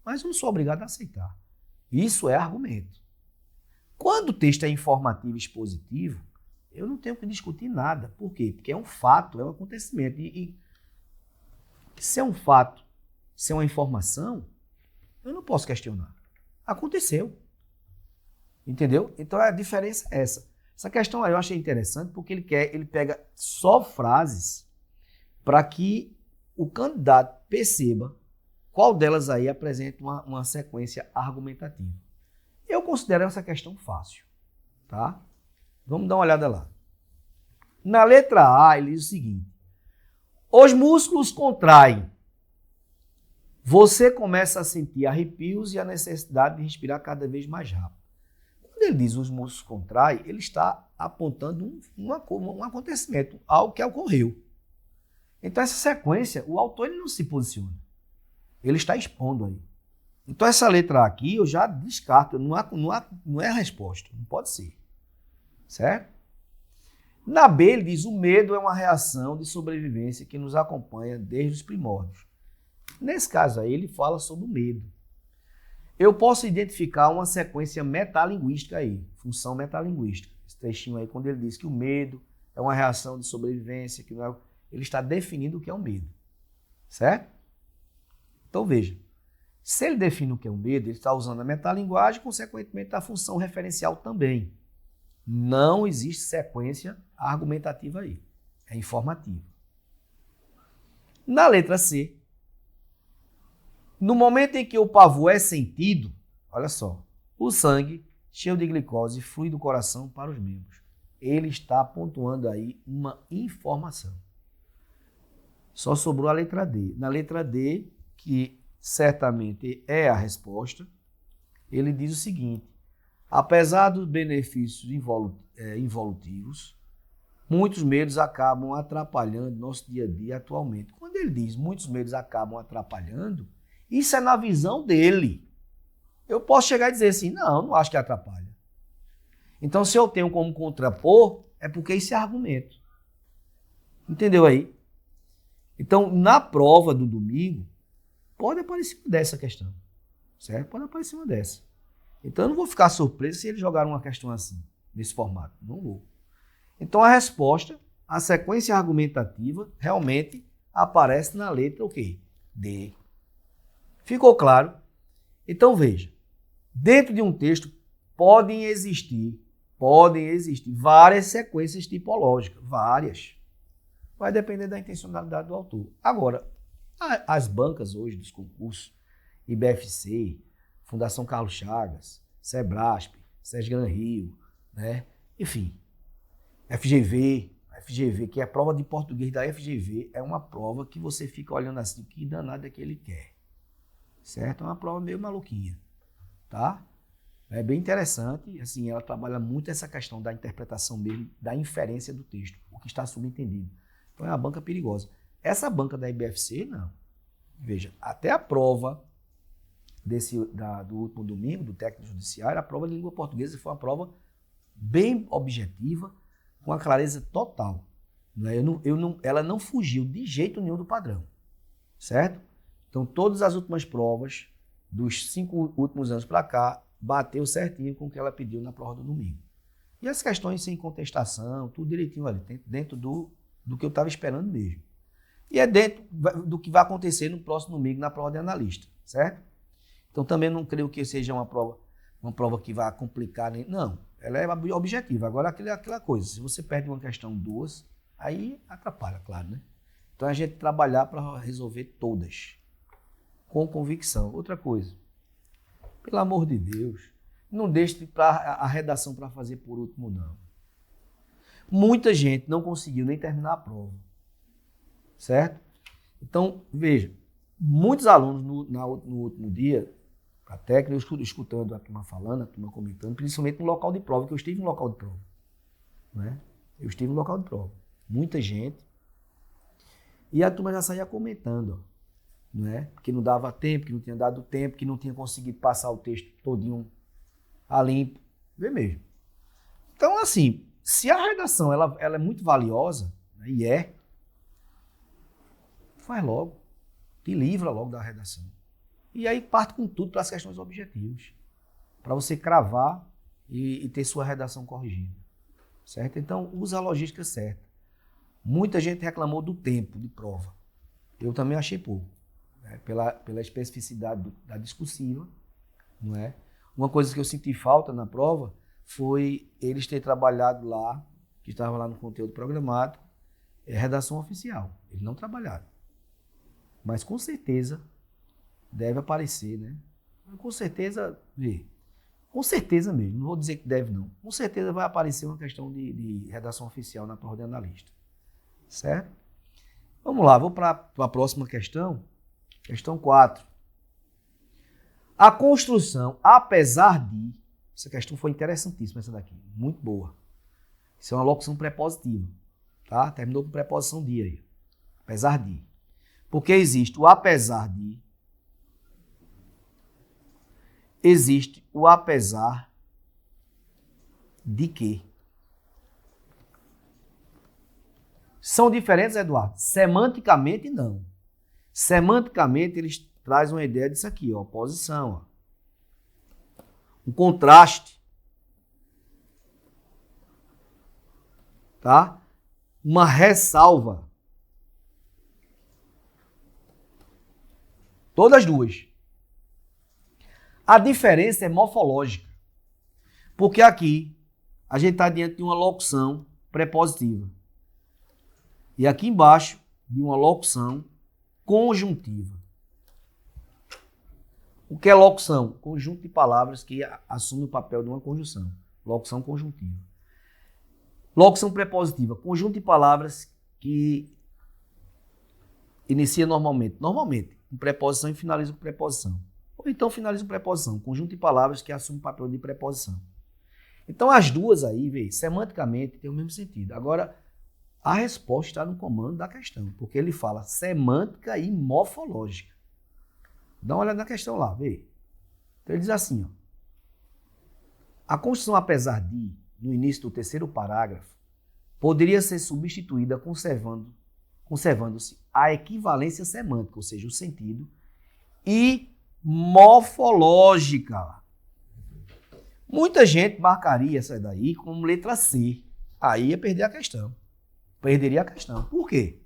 Mas eu não sou obrigado a aceitar. Isso é argumento. Quando o texto é informativo e expositivo, eu não tenho que discutir nada. Por quê? Porque é um fato, é um acontecimento. E se é um fato, se é uma informação, eu não posso questionar. Aconteceu. Entendeu? Então a diferença é essa. Essa questão aí eu achei interessante porque ele pega só frases para que o candidato perceba qual delas aí apresenta uma sequência argumentativa. Eu considero essa questão fácil, tá? Vamos dar uma olhada lá. Na letra A, ele diz o seguinte: os músculos contraem. Você começa a sentir arrepios e a necessidade de respirar cada vez mais rápido. Quando ele diz os músculos contraem, ele está apontando um acontecimento, algo que ocorreu. Então, essa sequência, o autor ele não se posiciona. Ele está expondo aí. Então, essa letra A aqui, eu já descarto. Não é a resposta. Não pode ser. Certo? Na B, ele diz: o medo é uma reação de sobrevivência que nos acompanha desde os primórdios. Nesse caso aí, ele fala sobre o medo. Eu posso identificar uma sequência metalinguística aí, função metalinguística. Esse trechinho aí, quando ele diz que o medo é uma reação de sobrevivência, que não é, ele está definindo o que é o medo. Certo? Então veja, se ele define o que é o medo, ele está usando a metalinguagem, consequentemente a função referencial também. Não existe sequência argumentativa aí, é informativa. Na letra C, no momento em que o pavor é sentido, olha só, o sangue cheio de glicose flui do coração para os membros. Ele está pontuando aí uma informação. Só sobrou a letra D. Na letra D, que certamente é a resposta, ele diz o seguinte: apesar dos benefícios involutivos, muitos medos acabam atrapalhando nosso dia a dia atualmente. Quando ele diz muitos medos acabam atrapalhando, isso é na visão dele. eu posso chegar e dizer assim, não acho que atrapalha. Então, se eu tenho como contrapor, é porque isso é argumento. Entendeu aí? Então, na prova do domingo, pode aparecer uma dessa questão. Certo? Pode aparecer uma dessa. Então, eu não vou ficar surpreso se eles jogaram uma questão assim, nesse formato. Não vou. Então, a resposta, a sequência argumentativa, realmente aparece na letra o quê? D. Ficou claro? Então, veja. Dentro de um texto podem existir várias sequências tipológicas. Várias. Vai depender da intencionalidade do autor. Agora, as bancas hoje dos concursos, IBFC, Fundação Carlos Chagas, Sebrasp, Sesgran Rio, né? Enfim, FGV, que é a prova de português da FGV, é uma prova que você fica olhando assim, que danado é que ele quer. Certo? É uma prova meio maluquinha, tá? É bem interessante, assim, ela trabalha muito essa questão da interpretação mesmo, da inferência do texto, o que está subentendido. Então é uma banca perigosa. Essa banca da IBFC, não. Veja, até a prova do último domingo, do técnico judiciário, a prova de língua portuguesa foi uma prova bem objetiva, com a clareza total. Ela não fugiu de jeito nenhum do padrão, certo? Então, todas as últimas provas, dos 5 últimos anos para cá, bateu certinho com o que ela pediu na prova do domingo. E as questões sem contestação, tudo direitinho ali, dentro do que eu estava esperando mesmo. E é dentro do que vai acontecer no próximo domingo na prova de analista, certo? Então, também não creio que seja uma prova que vai complicar. Não, ela é objetiva. Agora, aquela coisa, se você perde uma questão, 2, aí atrapalha, claro, né? Então, a gente trabalhar para resolver todas, com convicção. Outra coisa, pelo amor de Deus, não deixe a redação para fazer por último, não. Muita gente não conseguiu nem terminar a prova, certo? Então, veja, muitos alunos no último dia, a técnica, eu escutando a turma falando, a turma comentando, principalmente no local de prova, que eu estive no local de prova. Né? Eu estive no local de prova. Muita gente. E a turma já saía comentando, né? Que não dava tempo, que não tinha dado tempo, que não tinha conseguido passar o texto todinho a limpo. Vê mesmo. Então, assim, se a redação ela é muito valiosa, né, e faz logo. Te livra logo da redação. E aí parte com tudo para as questões objetivas. Para você cravar e ter sua redação corrigida. Certo? Então, usa a logística certa. Muita gente reclamou do tempo de prova. Eu também achei pouco. Né? Pela especificidade da discursiva. Não é? Uma coisa que eu senti falta na prova foi eles terem trabalhado lá, que estava lá no conteúdo programático, redação oficial. Eles não trabalharam. Mas com certeza deve aparecer, né? Com certeza, com certeza mesmo, não vou dizer que deve não. Com certeza vai aparecer uma questão de redação oficial na prova de analista. Certo? Vamos lá, vou para a próxima questão. Questão 4. A construção, apesar de... Essa questão foi interessantíssima, essa daqui. Muito boa. Isso é uma locução prepositiva. Tá? Terminou com preposição de aí. Apesar de. Porque existe o apesar de, existe o apesar de quê? São diferentes, Eduardo? Semanticamente, não. Semanticamente, eles trazem uma ideia disso aqui, ó, oposição, ó. Um contraste, tá? Uma ressalva. Todas duas. A diferença é morfológica. Porque aqui a gente está diante de uma locução prepositiva. E aqui embaixo de uma locução conjuntiva. O que é locução? Conjunto de palavras que assume o papel de uma conjunção. Locução conjuntiva. Locução prepositiva. Conjunto de palavras que inicia normalmente com preposição e finaliza com preposição. Ou então finaliza com preposição, conjunto de palavras que assume o papel de preposição. Então as duas aí, semanticamente, tem o mesmo sentido. Agora, a resposta está no comando da questão, porque ele fala semântica e morfológica. Dá uma olhada na questão lá, vê. Então ele diz assim, ó, a construção apesar de, no início do terceiro parágrafo, poderia ser substituída conservando-se a equivalência semântica, ou seja, o sentido, e morfológica. Muita gente marcaria essa daí como letra C. Aí ia perder a questão. Perderia a questão. Por quê?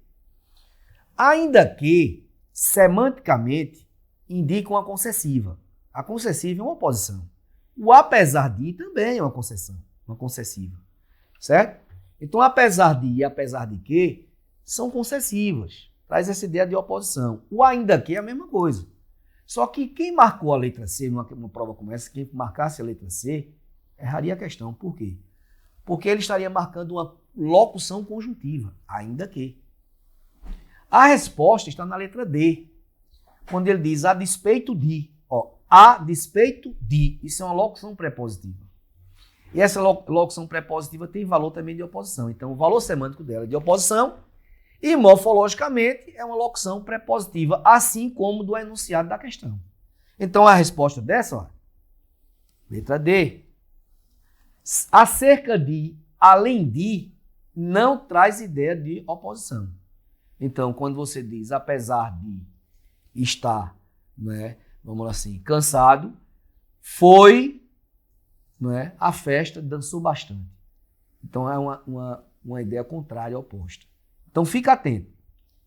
Ainda que, semanticamente, indica uma concessiva. A concessiva é uma oposição. O apesar de também é uma concessão, uma concessiva. Certo? Então, apesar de e apesar de que são concessivas. Traz essa ideia de oposição. O ainda que é a mesma coisa. Só que quem marcou a letra C numa prova como essa, quem marcasse a letra C, erraria a questão. Por quê? Porque ele estaria marcando uma locução conjuntiva, ainda que. A resposta está na letra D, quando ele diz a despeito de. A despeito de. Isso é uma locução prepositiva. E essa locução prepositiva tem valor também de oposição. Então, o valor semântico dela é de oposição e, morfologicamente, é uma locução prepositiva, assim como do enunciado da questão. Então, a resposta dessa, ó, letra D. Acerca de, além de, não traz ideia de oposição. Então, quando você diz, apesar de estar, né, vamos lá assim, cansado, foi, né, a festa, dançou bastante. Então, é uma ideia contrária, oposta. Então, fica atento.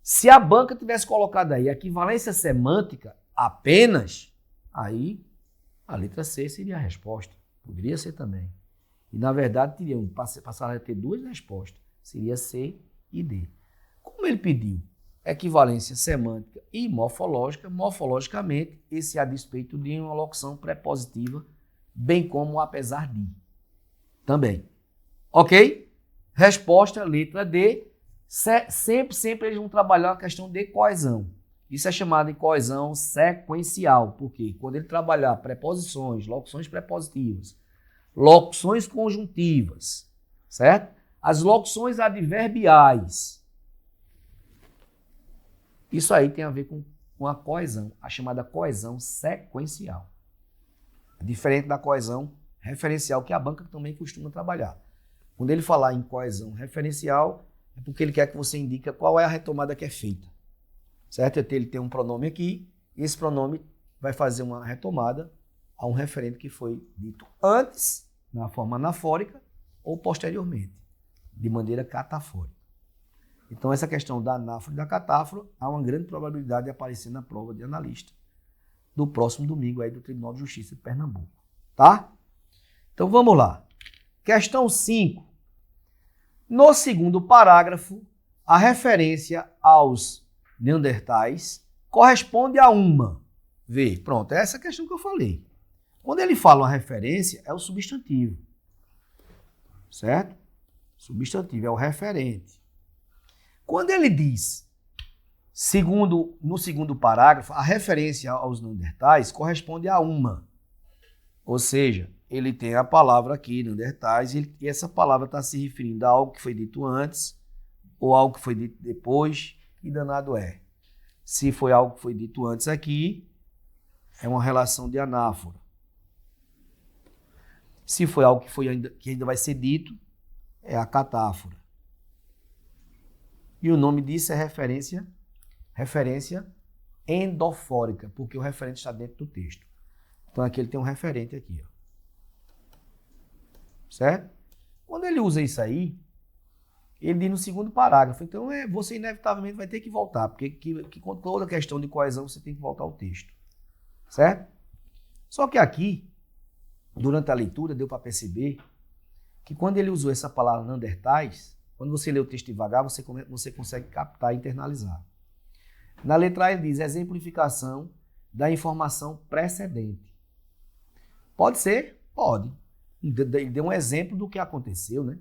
Se a banca tivesse colocado aí a equivalência semântica apenas, aí a letra C seria a resposta. Poderia ser também. E, na verdade, passaram a ter duas respostas. Seria C e D. Como ele pediu equivalência semântica e morfológica, morfologicamente, esse a despeito de uma locução prepositiva, bem como o apesar de. Também. Ok? Resposta, letra D. Sempre eles vão trabalhar a questão de coesão. Isso é chamado de coesão sequencial. Por quê? Quando ele trabalhar preposições, locuções prepositivas, locuções conjuntivas, certo? As locuções adverbiais. Isso aí tem a ver com a coesão, a chamada coesão sequencial. Diferente da coesão referencial, que a banca também costuma trabalhar. Quando ele falar em coesão referencial, é porque ele quer que você indique qual é a retomada que é feita. Certo? Ele tem um pronome aqui, e esse pronome vai fazer uma retomada a um referente que foi dito antes, na forma anafórica, ou posteriormente, de maneira catafórica. Então, essa questão da anáfora e da catáfora há uma grande probabilidade de aparecer na prova de analista do próximo domingo aí do Tribunal de Justiça de Pernambuco. Tá? Então, vamos lá. Questão 5. No segundo parágrafo, a referência aos neandertais corresponde a uma. Vê, pronto, é essa questão que eu falei. Quando ele fala uma referência, é o substantivo. Certo? Substantivo é o referente. Quando ele diz, no segundo parágrafo, a referência aos neandertais corresponde a uma. Ou seja, ele tem a palavra aqui, neandertais, e essa palavra está se referindo a algo que foi dito antes ou algo que foi dito depois, e danado é. Se foi algo que foi dito antes aqui, é uma relação de anáfora. Se foi algo que ainda vai ser dito, é a catáfora. E o nome disso é referência endofórica, porque o referente está dentro do texto. Então aqui ele tem um referente aqui, ó. Certo? Quando ele usa isso aí, ele diz no segundo parágrafo. Então você inevitavelmente vai ter que voltar, porque com toda questão de coesão você tem que voltar ao texto. Certo? Só que aqui, durante a leitura, deu para perceber que quando ele usou essa palavra neandertais, quando você lê o texto devagar, você consegue captar e internalizar. Na letra A ele diz exemplificação da informação precedente. Pode ser? Pode. Ele deu um exemplo do que aconteceu, né?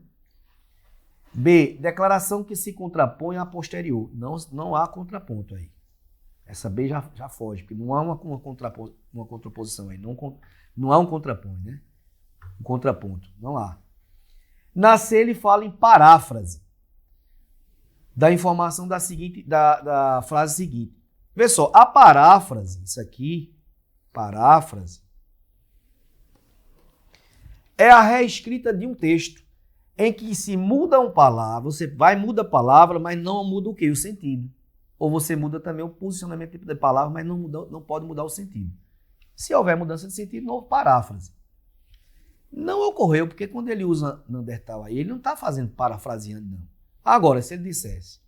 B, declaração que se contrapõe a posterior. Não há contraponto aí. Essa B já foge, porque não há uma contraposição aí. Não há um contraponto, né? Um contraponto. Não há. Na C ele fala em paráfrase da informação da frase seguinte. Vê só, a paráfrase, isso aqui, paráfrase, é a reescrita de um texto, em que se muda uma palavra, você muda a palavra, mas não muda o quê? O sentido. Ou você muda também o posicionamento da palavra, mas não pode mudar o sentido. Se houver mudança de sentido, não houve paráfrase. Não ocorreu, porque quando ele usa Neandertal aí, ele não está fazendo parafraseando, não. Agora, se ele dissesse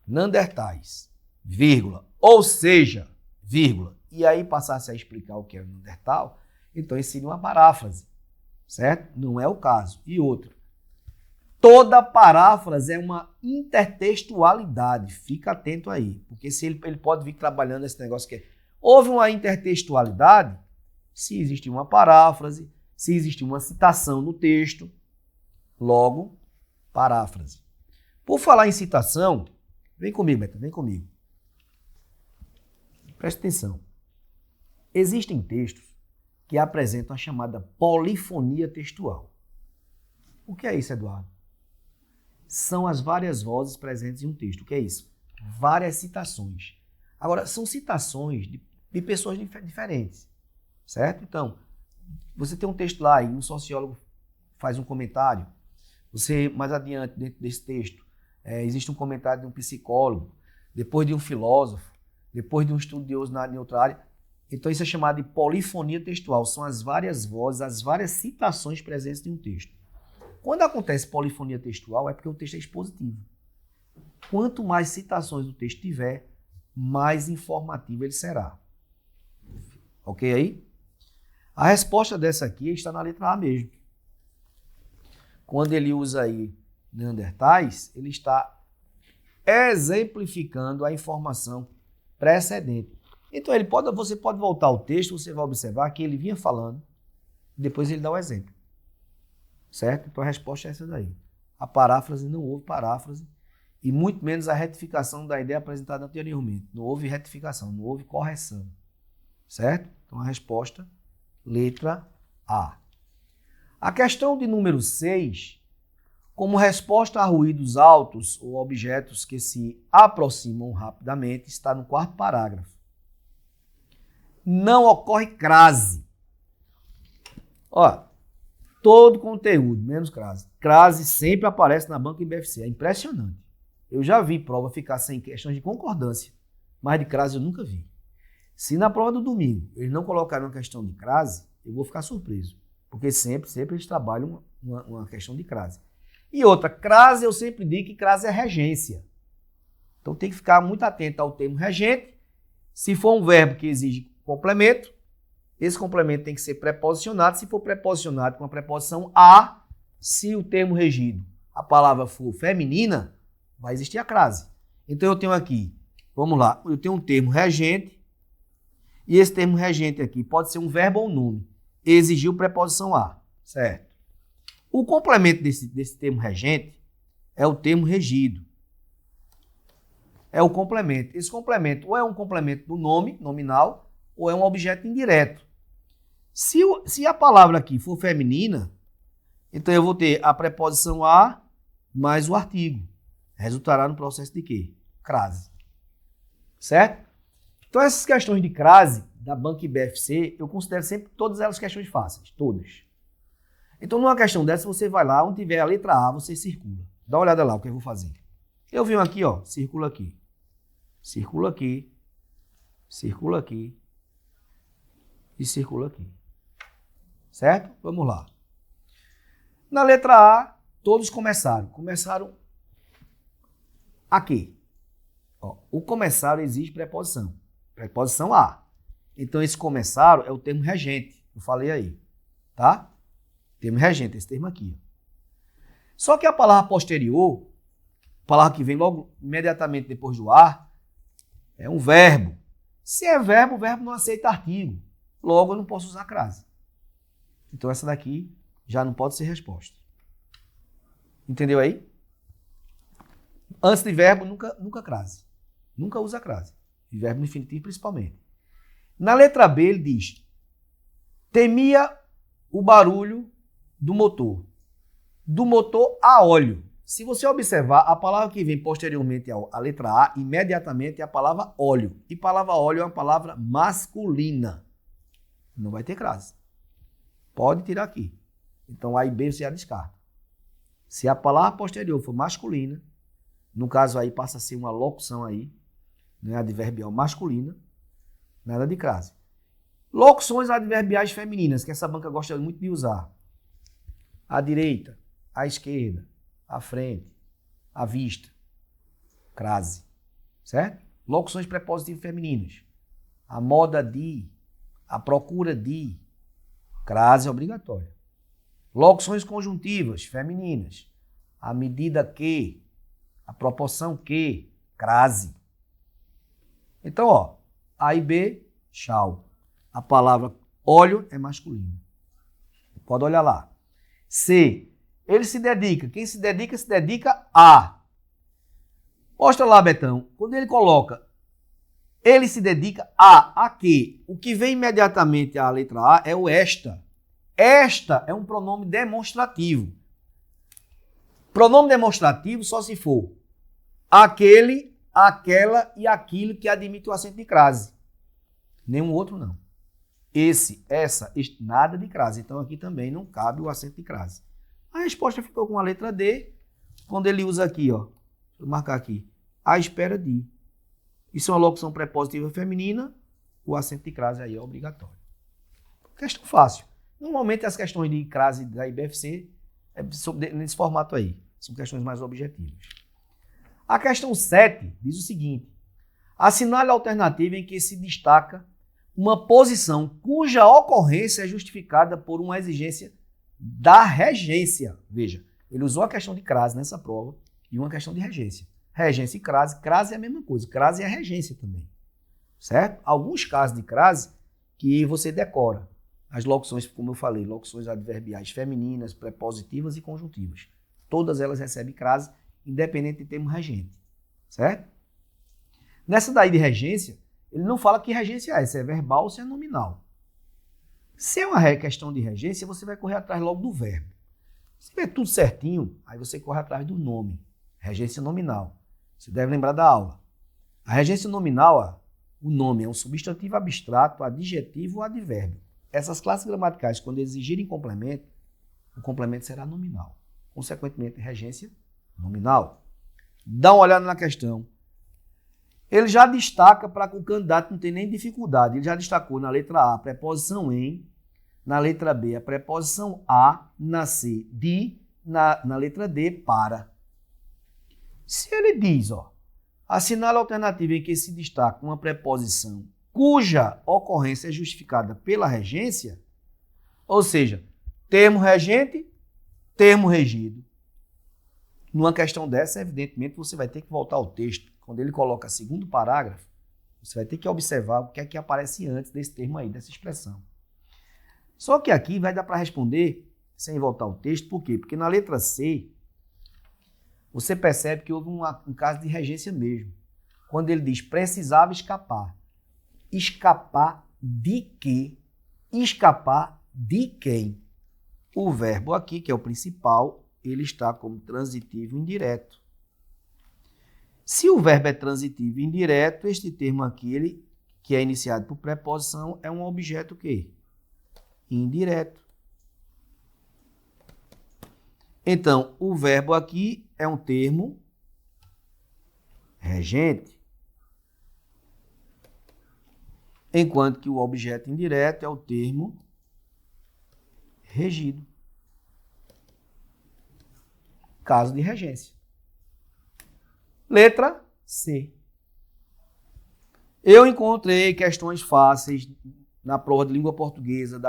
Neandertais, vírgula, ou seja, vírgula, e aí passasse a explicar o que é o Neandertal, então isso seria uma paráfrase, certo? Não é o caso. E outro, toda paráfrase é uma intertextualidade, fica atento aí, porque se ele pode vir trabalhando esse negócio que houve uma intertextualidade, se existe uma paráfrase, se existe uma citação no texto, logo, paráfrase. Por falar em citação, vem comigo, Beto, vem comigo. Presta atenção. Existem textos que apresentam a chamada polifonia textual. O que é isso, Eduardo? São as várias vozes presentes em um texto. O que é isso? Várias citações. Agora, são citações de pessoas diferentes, certo? Então, você tem um texto lá e um sociólogo faz um comentário. Você, mais adiante, dentro desse texto, existe um comentário de um psicólogo, depois de um filósofo, depois de um estudioso em outra área. Então, isso é chamado de polifonia textual. São as várias vozes, as várias citações presentes em um texto. Quando acontece polifonia textual, é porque o texto é expositivo. Quanto mais citações o texto tiver, mais informativo ele será. Ok aí? A resposta dessa aqui está na letra A mesmo. Quando ele usa aí Neandertais, ele está exemplificando a informação precedente. Então você pode voltar ao texto, você vai observar que ele vinha falando, depois ele dá o exemplo. Certo? Então a resposta é essa daí. A paráfrase, não houve paráfrase, e muito menos a retificação da ideia apresentada anteriormente. Não houve retificação, não houve correção. Certo? Então a resposta, letra A. A questão de número 6, como resposta a ruídos altos ou objetos que se aproximam rapidamente, está no 4º parágrafo. Não ocorre crase. Ó, todo conteúdo, menos crase. Crase sempre aparece na banca IBFC. É impressionante. Eu já vi prova ficar sem questões de concordância, mas de crase eu nunca vi. Se na prova do domingo eles não colocaram uma questão de crase, eu vou ficar surpreso. Porque sempre eles trabalham uma questão de crase. E outra, crase, eu sempre digo que crase é regência. Então tem que ficar muito atento ao termo regente. Se for um verbo que exige complemento, esse complemento tem que ser preposicionado. Se for preposicionado com a preposição a, se o termo regido, a palavra for feminina, vai existir a crase. Então eu tenho aqui, vamos lá, eu tenho um termo regente, e esse termo regente aqui pode ser um verbo ou um nome. Exigiu preposição a, certo? O complemento desse termo regente é o termo regido. É o complemento. Esse complemento ou é um complemento do nome, nominal, ou é um objeto indireto. Se a palavra aqui for feminina, então eu vou ter a preposição a mais o artigo. Resultará no processo de quê? Crase. Certo? Então essas questões de crase da banca IBFC, eu considero sempre todas elas questões fáceis. Todas. Então numa questão dessa, você vai lá, onde tiver a letra A, você circula. Dá uma olhada lá o que eu vou fazer. Eu venho aqui, ó, circula aqui. Circula aqui. Circula aqui. E circula aqui. Certo? Vamos lá. Na letra A, todos começaram. Começaram aqui. Ó, o começaram exige preposição. Preposição a. Então, esse começaram é o termo regente. Eu falei aí. Tá? Termo regente, esse termo aqui. Só que a palavra posterior, a palavra que vem logo imediatamente depois do a, é um verbo. Se é verbo, o verbo não aceita artigo. Logo, eu não posso usar crase. Então, essa daqui já não pode ser resposta. Entendeu aí? Antes de verbo, nunca crase. Nunca usa crase. E verbo no infinitivo, principalmente. Na letra B, ele diz: temia o barulho do motor. Do motor a óleo. Se você observar, a palavra que vem posteriormente à letra A, imediatamente é a palavra óleo. E palavra óleo é uma palavra masculina. Não vai ter crase. Pode tirar aqui. Então, A e B você já descarta. Se a palavra posterior for masculina, no caso aí passa a ser uma locução aí, né, adverbial masculina, nada de crase. Locuções adverbiais femininas, que essa banca gosta muito de usar. À direita, à esquerda, à frente, à vista. Crase. Certo? Locuções prepositivas femininas. A moda de, a procura de. Crase obrigatória. Locuções conjuntivas femininas. A medida que, a proporção que. Crase. Então, ó, A e B, tchau. A palavra óleo é masculino. Pode olhar lá. C. Ele se dedica. Quem se dedica a. Mostra lá, Betão. Quando ele coloca, ele se dedica a quê? O que vem imediatamente à letra A é o esta. Esta é um pronome demonstrativo. Pronome demonstrativo só se for aquele, aquela e aquilo que admite o acento de crase. Nenhum outro não. Esse, essa, este, nada de crase. Então aqui também não cabe o acento de crase. A resposta ficou com a letra D, quando ele usa aqui, ó. Deixa eu marcar aqui. À espera de. Isso é uma locução prepositiva feminina, o acento de crase aí é obrigatório. Questão fácil. Normalmente as questões de crase da IBFC é nesse formato aí. São questões mais objetivas. A questão 7 diz o seguinte. Assinale a alternativa em que se destaca uma posição cuja ocorrência é justificada por uma exigência da regência. Veja, ele usou a questão de crase nessa prova e uma questão de regência. Regência e crase. Crase é a mesma coisa. Crase é regência também. Certo? Alguns casos de crase que você decora. As locuções, como eu falei, locuções adverbiais femininas, prepositivas e conjuntivas. Todas elas recebem crase, independente de termo regente. Certo? Nessa daí de regência, ele não fala que regência é, se é verbal ou se é nominal. Se é uma questão de regência, você vai correr atrás logo do verbo. Se tiver tudo certinho, aí você corre atrás do nome. Regência nominal. Você deve lembrar da aula. A regência nominal, ó, o nome é um substantivo abstrato, adjetivo ou advérbio. Essas classes gramaticais, quando exigirem complemento, o complemento será nominal. Consequentemente, regência nominal. Dá uma olhada na questão. Ele já destaca para que o candidato não tenha nem dificuldade. Ele já destacou na letra A a preposição em, na letra B a preposição a, na C de, na letra D para. Se ele diz, ó, assinale a alternativa em que se destaca uma preposição cuja ocorrência é justificada pela regência, ou seja, termo regente, termo regido. Numa questão dessa, evidentemente, você vai ter que voltar ao texto. Quando ele coloca segundo parágrafo, você vai ter que observar o que é que aparece antes desse termo aí, dessa expressão. Só que aqui vai dar para responder sem voltar ao texto, por quê? Porque na letra C, você percebe que houve um caso de regência mesmo. Quando ele diz precisava escapar. Escapar de quê? Escapar de quem? O verbo aqui, que é o principal, ele está como transitivo indireto. Se o verbo é transitivo indireto, este termo aqui, ele, que é iniciado por preposição, é um objeto quê? Indireto. Então, o verbo aqui é um termo regente, enquanto que o objeto indireto é o termo regido. Caso de regência. Letra C. Eu encontrei questões fáceis na prova de língua portuguesa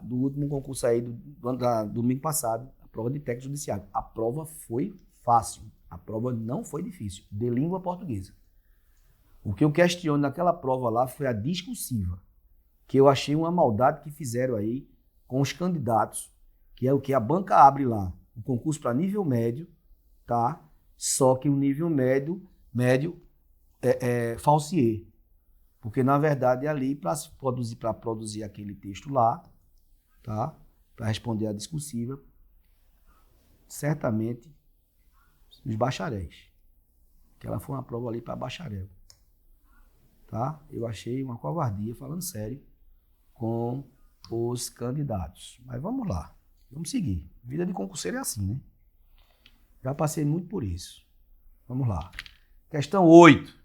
do último concurso aí do domingo passado, a prova de técnico judiciário. A prova foi fácil. A prova não foi difícil, de língua portuguesa. O que eu questiono naquela prova lá foi a discursiva, que eu achei uma maldade que fizeram aí com os candidatos, que é o que a banca abre lá, o concurso para nível médio, tá? Só que o nível médio é falsier, porque na verdade ali para produzir aquele texto lá, tá? Para responder a discursiva, certamente os bacharéis, que ela foi uma prova ali para bacharel. Tá? Eu achei uma covardia, falando sério, com os candidatos. Mas vamos lá. Vamos seguir. Vida de concurseiro é assim, né? Já passei muito por isso. Vamos lá. Questão 8.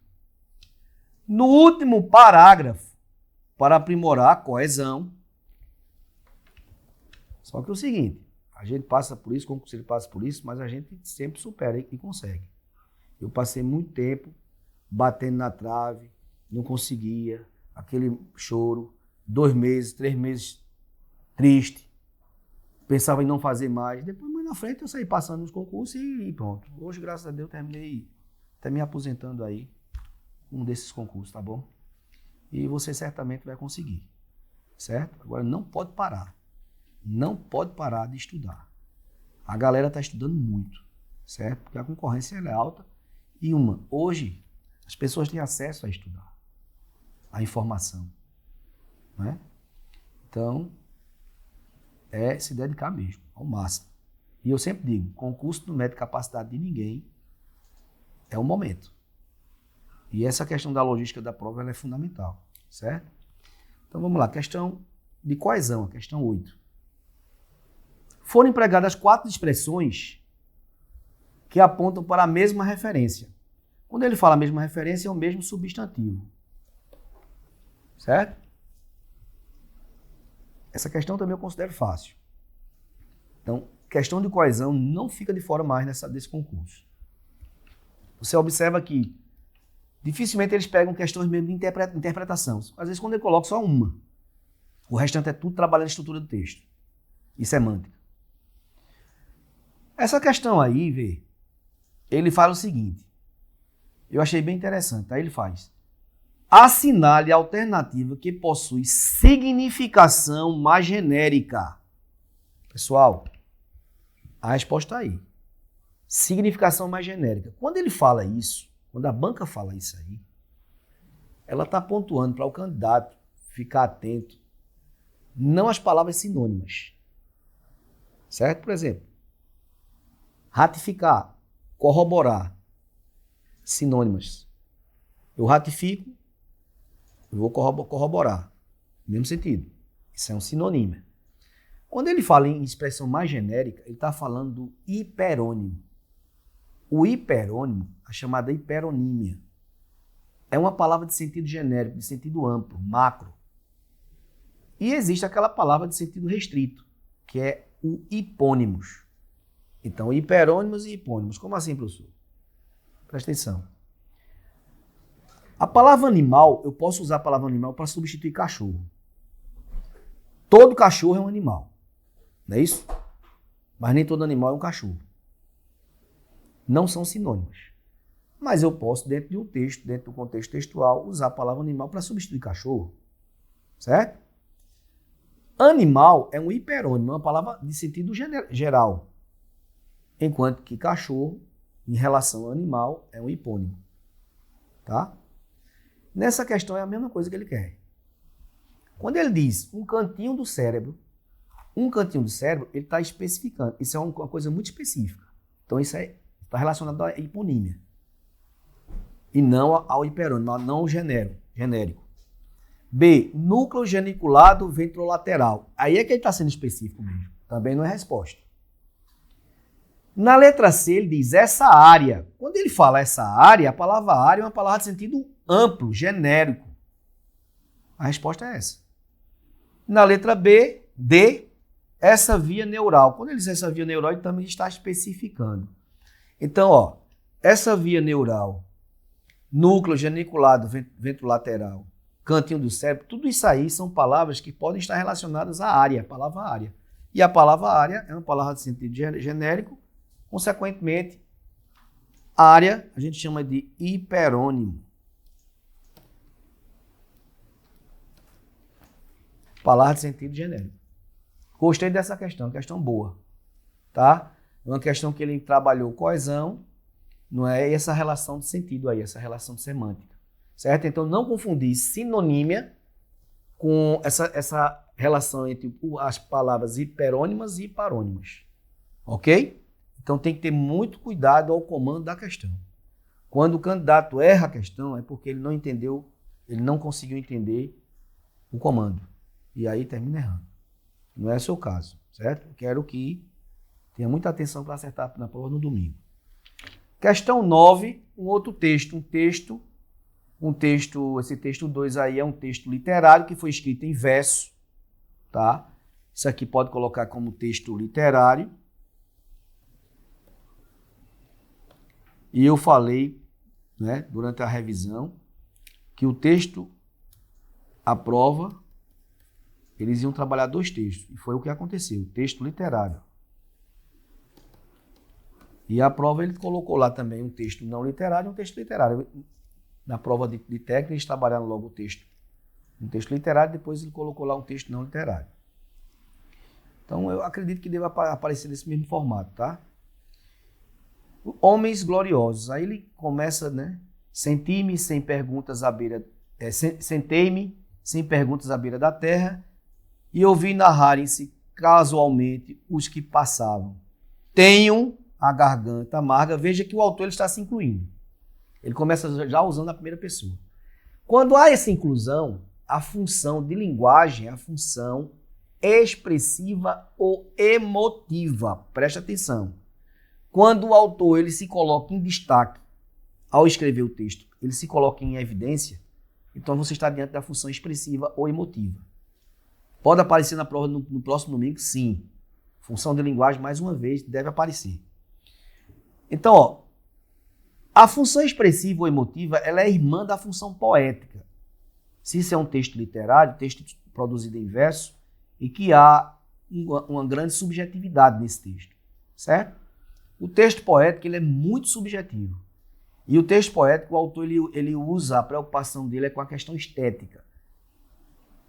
No último parágrafo, para aprimorar a coesão, só que é o seguinte, a gente passa por isso, o concurseiro passa por isso, mas a gente sempre supera e consegue. Eu passei muito tempo batendo na trave, não conseguia, aquele choro, 2 meses, 3 meses triste, pensava em não fazer mais. Depois, mais na frente, eu saí passando nos concursos e pronto. Hoje, graças a Deus, terminei até me aposentando aí um desses concursos, tá bom? E você certamente vai conseguir, certo? Agora, não pode parar. Não pode parar de estudar. A galera está estudando muito, certo? Porque a concorrência é alta. E hoje, as pessoas têm acesso a estudar, a informação, né? Então, é se dedicar mesmo, ao máximo. E eu sempre digo, concurso não mede capacidade de ninguém, é o momento. E essa questão da logística da prova ela é fundamental, certo? Então vamos lá, questão de coesão, a questão 8. Foram empregadas 4 expressões que apontam para a mesma referência. Quando ele fala a mesma referência, é o mesmo substantivo, certo? Essa questão também eu considero fácil. Então, questão de coesão não fica de fora mais desse concurso. Você observa que dificilmente eles pegam questões mesmo de interpretação. Às vezes, quando ele coloca só uma, o restante é tudo trabalhando a estrutura do texto e semântica. Essa questão aí, vê, ele fala o seguinte, eu achei bem interessante, aí ele faz: assinale a alternativa que possui significação mais genérica. Pessoal, a resposta aí. Significação mais genérica. Quando ele fala isso, quando a banca fala isso aí, ela está pontuando para o candidato ficar atento, não às palavras sinônimas. Certo? Por exemplo, ratificar, corroborar, sinônimas. Eu ratifico, eu vou corroborar. Mesmo sentido. Isso é um sinônimo. Quando ele fala em expressão mais genérica, ele está falando do hiperônimo. O hiperônimo, a chamada hiperonímia, é uma palavra de sentido genérico, de sentido amplo, macro. E existe aquela palavra de sentido restrito, que é o hipônimos. Então, hiperônimos e hipônimos. Como assim, professor? Presta atenção. A palavra animal, eu posso usar a palavra animal para substituir cachorro. Todo cachorro é um animal, não é isso? Mas nem todo animal é um cachorro. Não são sinônimos. Mas eu posso, dentro de um texto, dentro do contexto textual, usar a palavra animal para substituir cachorro. Certo? Animal é um hiperônimo, é uma palavra de sentido geral. Enquanto que cachorro, em relação ao animal, é um hipônimo. Tá? Nessa questão é a mesma coisa que ele quer. Quando ele diz um cantinho do cérebro, ele está especificando. Isso é uma coisa muito específica. Então isso está relacionado à hiponímia. E não ao hiperônimo, não ao genérico. B, núcleo geniculado ventrolateral. Aí é que ele está sendo específico mesmo. Também não é resposta. Na letra C, ele diz essa área. Quando ele fala essa área, a palavra área é uma palavra de sentido amplo, genérico. A resposta é essa. Na letra B, D, essa via neural. Quando ele diz essa via neural, ele também está especificando. Então, ó, essa via neural, núcleo geniculado ventrolateral, cantinho do cérebro, tudo isso aí são palavras que podem estar relacionadas à área, a palavra área. E a palavra área é uma palavra de sentido genérico, consequentemente, área a gente chama de hiperônimo. Palavra de sentido genérico. Gostei dessa questão boa, tá? É uma questão que ele trabalhou coesão, não é essa relação de sentido aí, essa relação de semântica, certo? Então, não confundir sinonímia com essa relação entre as palavras hiperônimas e hiparônimas, ok? Então, tem que ter muito cuidado ao comando da questão. Quando o candidato erra a questão, é porque ele não entendeu, ele não conseguiu entender o comando. E aí termina errando. Não é o seu caso, certo? Eu quero que tenha muita atenção para acertar na prova no domingo. Questão 9, um outro texto. Esse texto 2 aí é um texto literário que foi escrito em verso, tá? Isso aqui pode colocar como texto literário. E eu falei, né, durante a revisão, que o texto, a prova, eles iam trabalhar 2 textos. E foi o que aconteceu, o texto literário. E a prova ele colocou lá também um texto não literário e um texto literário. Na prova de técnica, eles trabalharam logo o texto. Um texto literário, depois ele colocou lá um texto não literário. Então, eu acredito que deva aparecer nesse mesmo formato, tá? Homens gloriosos. Aí ele começa, né? Sentei-me sem perguntas à beira da terra e ouvi narrarem-se casualmente os que passavam. Tenham a garganta amarga. Veja que o autor ele está se incluindo. Ele começa já usando a primeira pessoa. Quando há essa inclusão, a função de linguagem é a função expressiva ou emotiva. Preste atenção. Quando o autor ele se coloca em destaque ao escrever o texto, ele se coloca em evidência, então você está diante da função expressiva ou emotiva. Pode aparecer na prova no próximo domingo? Sim. Função de linguagem, mais uma vez, deve aparecer. Então, ó, a função expressiva ou emotiva ela é irmã da função poética. Se isso é um texto literário, texto produzido em verso, e que há uma grande subjetividade nesse texto, certo? O texto poético ele é muito subjetivo. E o texto poético, o autor ele usa, a preocupação dele é com a questão estética.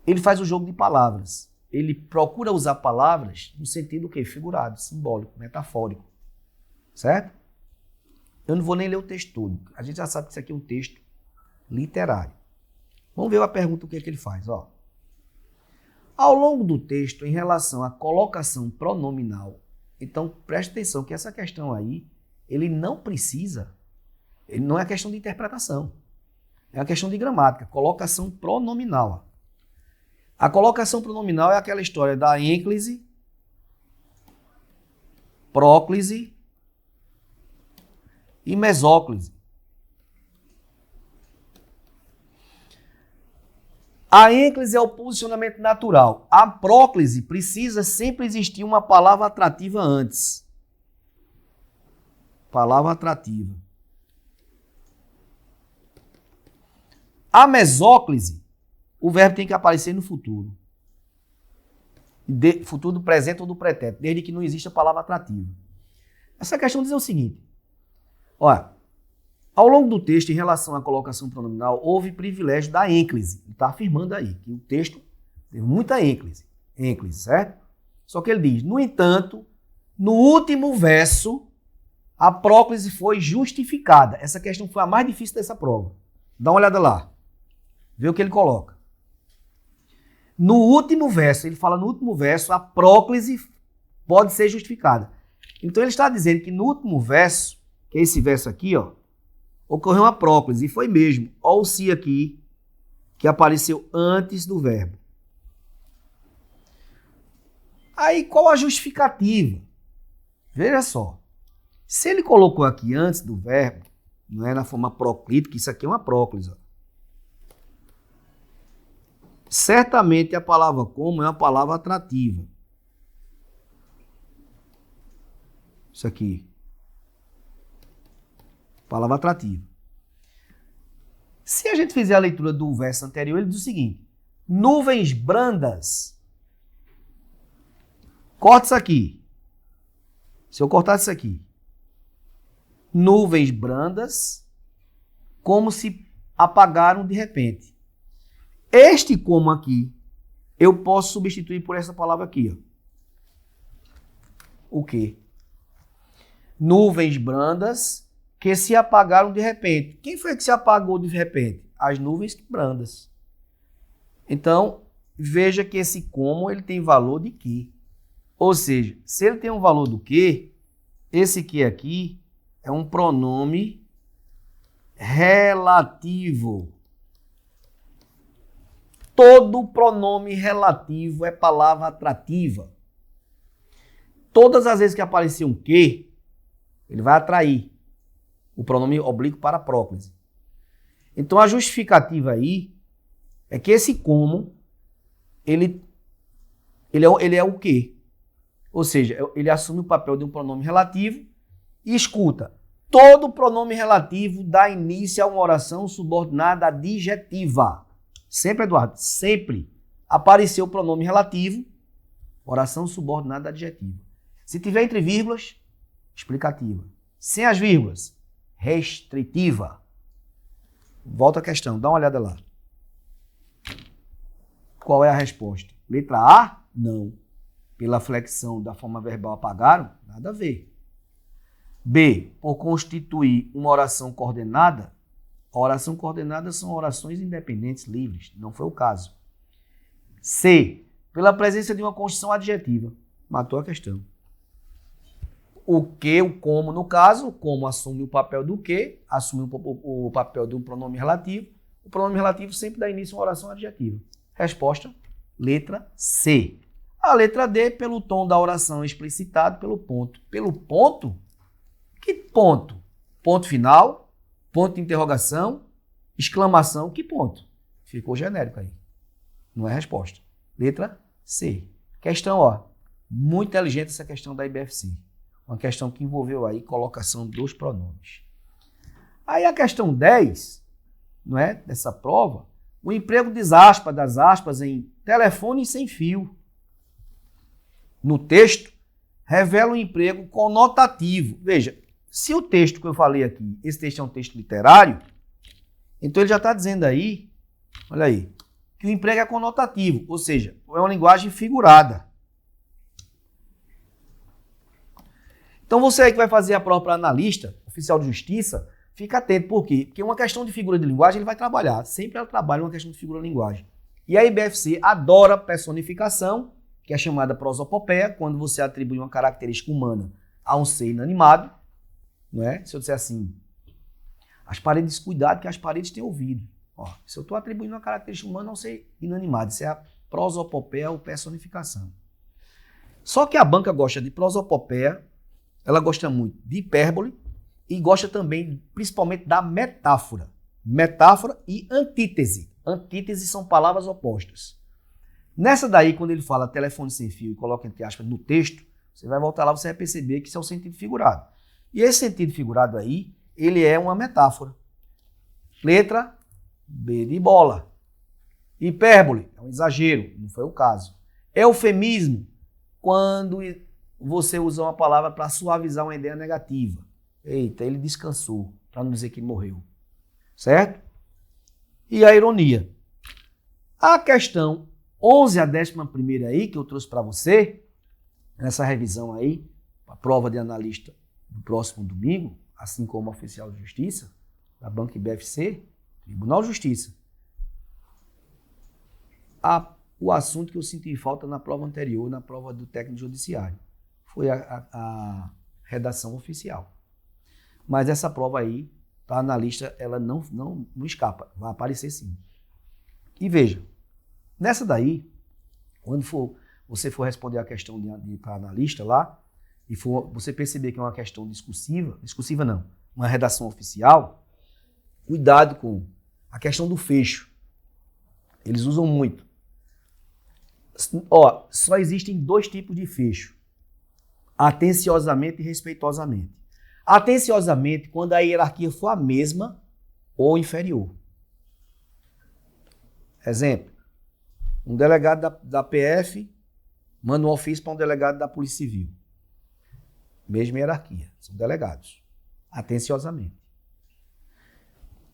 Ele faz o jogo de palavras. Ele procura usar palavras no sentido o quê? Figurado, simbólico, metafórico. Certo? Eu não vou nem ler o texto todo. A gente já sabe que isso aqui é um texto literário. Vamos ver a pergunta, o que é que ele faz. Ó. Ao longo do texto, em relação à colocação pronominal, então preste atenção que essa questão aí, ele não é questão de interpretação. É uma questão de gramática, colocação pronominal. A colocação pronominal é aquela história da ênclise, próclise e mesóclise. A ênclise é o posicionamento natural. A próclise precisa sempre existir uma palavra atrativa antes. Palavra atrativa. A mesóclise, o verbo tem que aparecer no futuro. Futuro do presente ou do pretérito, desde que não exista a palavra atrativa. Essa questão diz o seguinte. Olha, ao longo do texto, em relação à colocação pronominal, houve privilégio da ênclise. Ele está afirmando aí que o texto teve muita ênclise, certo? Só que ele diz, no entanto, no último verso, a próclise foi justificada. Essa questão foi a mais difícil dessa prova. Dá uma olhada lá. Vê o que ele coloca. No último verso, ele fala no último verso, a próclise pode ser justificada. Então ele está dizendo que no último verso, que é esse verso aqui, ó, ocorreu uma próclise, e foi mesmo. Olha o se aqui, que apareceu antes do verbo. Aí, qual a justificativa? Veja só. Se ele colocou aqui antes do verbo, não é na forma proclítica, isso aqui é uma próclise. Ó. Certamente a palavra como é uma palavra atrativa. Isso aqui. Palavra atrativa. Se a gente fizer a leitura do verso anterior, ele diz o seguinte. Nuvens brandas. Corta isso aqui. Se eu cortar isso aqui. Nuvens brandas, como se apagaram de repente. Este como aqui, eu posso substituir por essa palavra aqui. Ó. O quê? Nuvens brandas que se apagaram de repente. Quem foi que se apagou de repente? As nuvens brandas. Então, veja que esse como ele tem valor de que. Ou seja, se ele tem um valor do que, esse que aqui é um pronome relativo. Todo pronome relativo é palavra atrativa. Todas as vezes que aparecer um que, ele vai atrair o pronome oblíquo para a próclise. Então, a justificativa aí é que esse como, ele é o que? Ou seja, ele assume o papel de um pronome relativo e escuta. Todo pronome relativo dá início a uma oração subordinada adjetiva. Sempre, Eduardo, sempre apareceu o pronome relativo, oração subordinada adjetiva. Se tiver entre vírgulas, explicativa. Sem as vírgulas, restritiva. Volta à questão, dá uma olhada lá. Qual é a resposta? Letra A? Não. Pela flexão da forma verbal apagaram? Nada a ver. B. Por constituir uma oração coordenada? A oração coordenada são orações independentes, livres. Não foi o caso. C. Pela presença de uma construção adjetiva. Matou a questão. O que, o como, no caso, o como assume o papel do que, assume o papel de um pronome relativo. O pronome relativo sempre dá início a uma oração adjetiva. Resposta, letra C. A letra D, pelo tom da oração explicitado pelo ponto. Pelo ponto? Que ponto? Ponto final? Ponto de interrogação? Exclamação? Que ponto? Ficou genérico aí. Não é resposta. Letra C. Questão, ó. Muito inteligente essa questão da IBFC. Uma questão que envolveu aí colocação dos pronomes. Aí a questão 10, não é, dessa prova, o emprego das aspas em telefone sem fio. No texto, revela um emprego conotativo. Veja, se o texto que eu falei aqui, esse texto é um texto literário, então ele já está dizendo aí, olha aí, que o emprego é conotativo, ou seja, é uma linguagem figurada. Então você aí que vai fazer a prova para analista, oficial de justiça, fica atento. Por quê? Porque uma questão de figura de linguagem ele vai trabalhar. Sempre ela trabalha uma questão de figura de linguagem. E a IBFC adora personificação, que é chamada prosopopeia, quando você atribui uma característica humana a um ser inanimado. Não é? Se eu disser assim, as paredes, cuidado que as paredes têm ouvido. Ó, se eu estou atribuindo uma característica humana a um ser inanimado, isso é a prosopopeia ou personificação. Só que a banca gosta de prosopopeia, ela gosta muito de hipérbole e gosta também, principalmente, da metáfora. Metáfora e antítese. Antítese são palavras opostas. Nessa daí, quando ele fala telefone sem fio e coloca entre aspas no texto, você vai voltar lá, você vai perceber que isso é o sentido figurado. E esse sentido figurado aí, ele é uma metáfora. Letra B de bola. Hipérbole, é um exagero, não foi o caso. Eufemismo, quando você usa uma palavra para suavizar uma ideia negativa. Eita, ele descansou, para não dizer que morreu. Certo? E a ironia. A questão 11 a 11ª aí, que eu trouxe para você, nessa revisão aí, a prova de analista do próximo domingo, assim como oficial de justiça, da Banca IBFC, Tribunal de Justiça. O assunto que eu senti falta na prova anterior, na prova do técnico judiciário, foi a redação oficial. Mas essa prova aí, para analista, ela não escapa, vai aparecer sim. E veja, nessa daí, quando você for responder a questão para analista lá, e você perceber que é uma questão discursiva não, uma redação oficial, cuidado com a questão do fecho. Eles usam muito. Ó, só existem 2 tipos de fecho. Atenciosamente e respeitosamente. Atenciosamente, quando a hierarquia for a mesma ou inferior. Exemplo, um delegado da PF manda um ofício para um delegado da Polícia Civil. Mesma hierarquia, são delegados. Atenciosamente.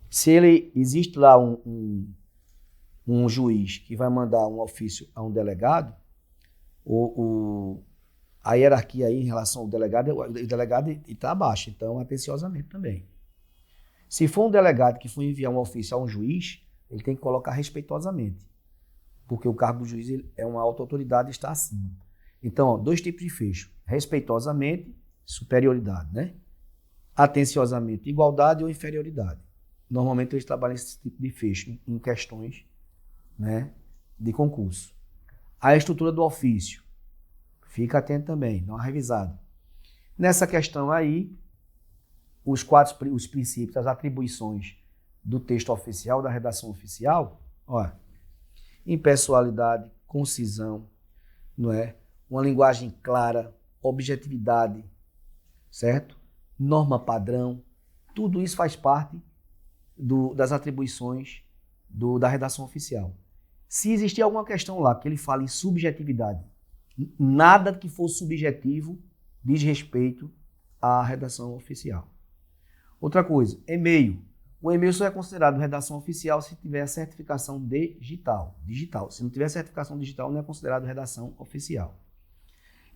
Se existe lá um juiz que vai mandar um ofício a um delegado, a hierarquia aí em relação ao delegado, o delegado está abaixo, então atenciosamente também. Se for um delegado que for enviar um ofício a um juiz, ele tem que colocar respeitosamente, porque o cargo do juiz é uma alta autoridade e está acima. Então, ó, 2 tipos de fecho, respeitosamente, superioridade, né? Atenciosamente, igualdade ou inferioridade. Normalmente eles trabalham esse tipo de fecho em questões, né, de concurso. A estrutura do ofício. Fica atento também, dá uma revisada. Nessa questão aí, os princípios, as atribuições do texto oficial, da redação oficial, ó, impessoalidade, concisão, não é? Uma linguagem clara, objetividade, certo? Norma padrão, tudo isso faz parte das atribuições da redação oficial. Se existir alguma questão lá que ele fala em subjetividade, nada que for subjetivo diz respeito à redação oficial. Outra coisa, e-mail. O e-mail só é considerado redação oficial se tiver a certificação digital. Se não tiver certificação digital, não é considerado redação oficial.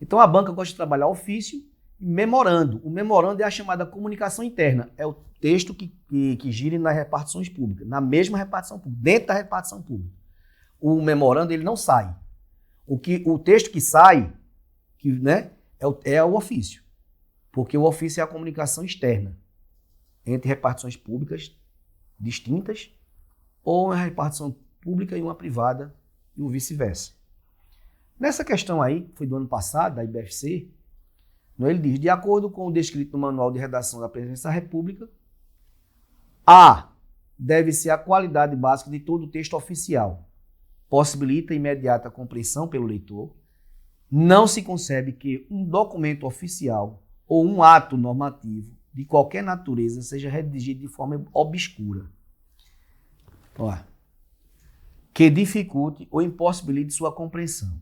Então a banca gosta de trabalhar ofício e memorando. O memorando é a chamada comunicação interna. É o texto que gira nas repartições públicas, na mesma repartição pública, dentro da repartição pública. O memorando ele não sai. O texto que sai, né, é o ofício. Porque o ofício é a comunicação externa entre repartições públicas distintas ou uma repartição pública e uma privada e o vice-versa. Nessa questão aí, que foi do ano passado, da IBFC, ele diz, de acordo com o descrito no Manual de Redação da Presidência da República, A deve ser a qualidade básica de todo o texto oficial, possibilita imediata compreensão pelo leitor, não se concebe que um documento oficial ou um ato normativo de qualquer natureza seja redigido de forma obscura, que dificulte ou impossibilite sua compreensão.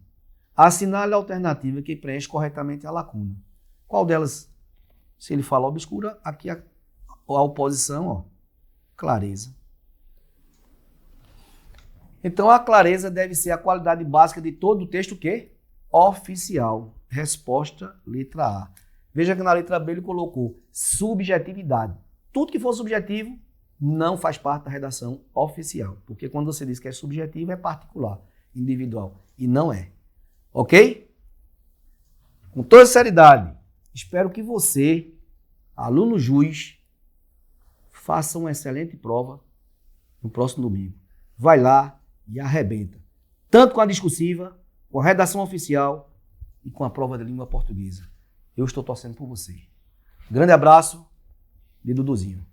Assinale a alternativa que preenche corretamente a lacuna. Qual delas? Se ele fala obscura, aqui a oposição, clareza. Então a clareza deve ser a qualidade básica de todo o texto oficial. Resposta, letra A. Veja que na letra B ele colocou subjetividade. Tudo que for subjetivo não faz parte da redação oficial. Porque quando você diz que é subjetivo, é particular, individual. E não é. Ok? Com toda seriedade, espero que você, aluno juiz, faça uma excelente prova no próximo domingo. Vai lá e arrebenta. Tanto com a discursiva, com a redação oficial e com a prova de língua portuguesa. Eu estou torcendo por você. Grande abraço de Duduzinho.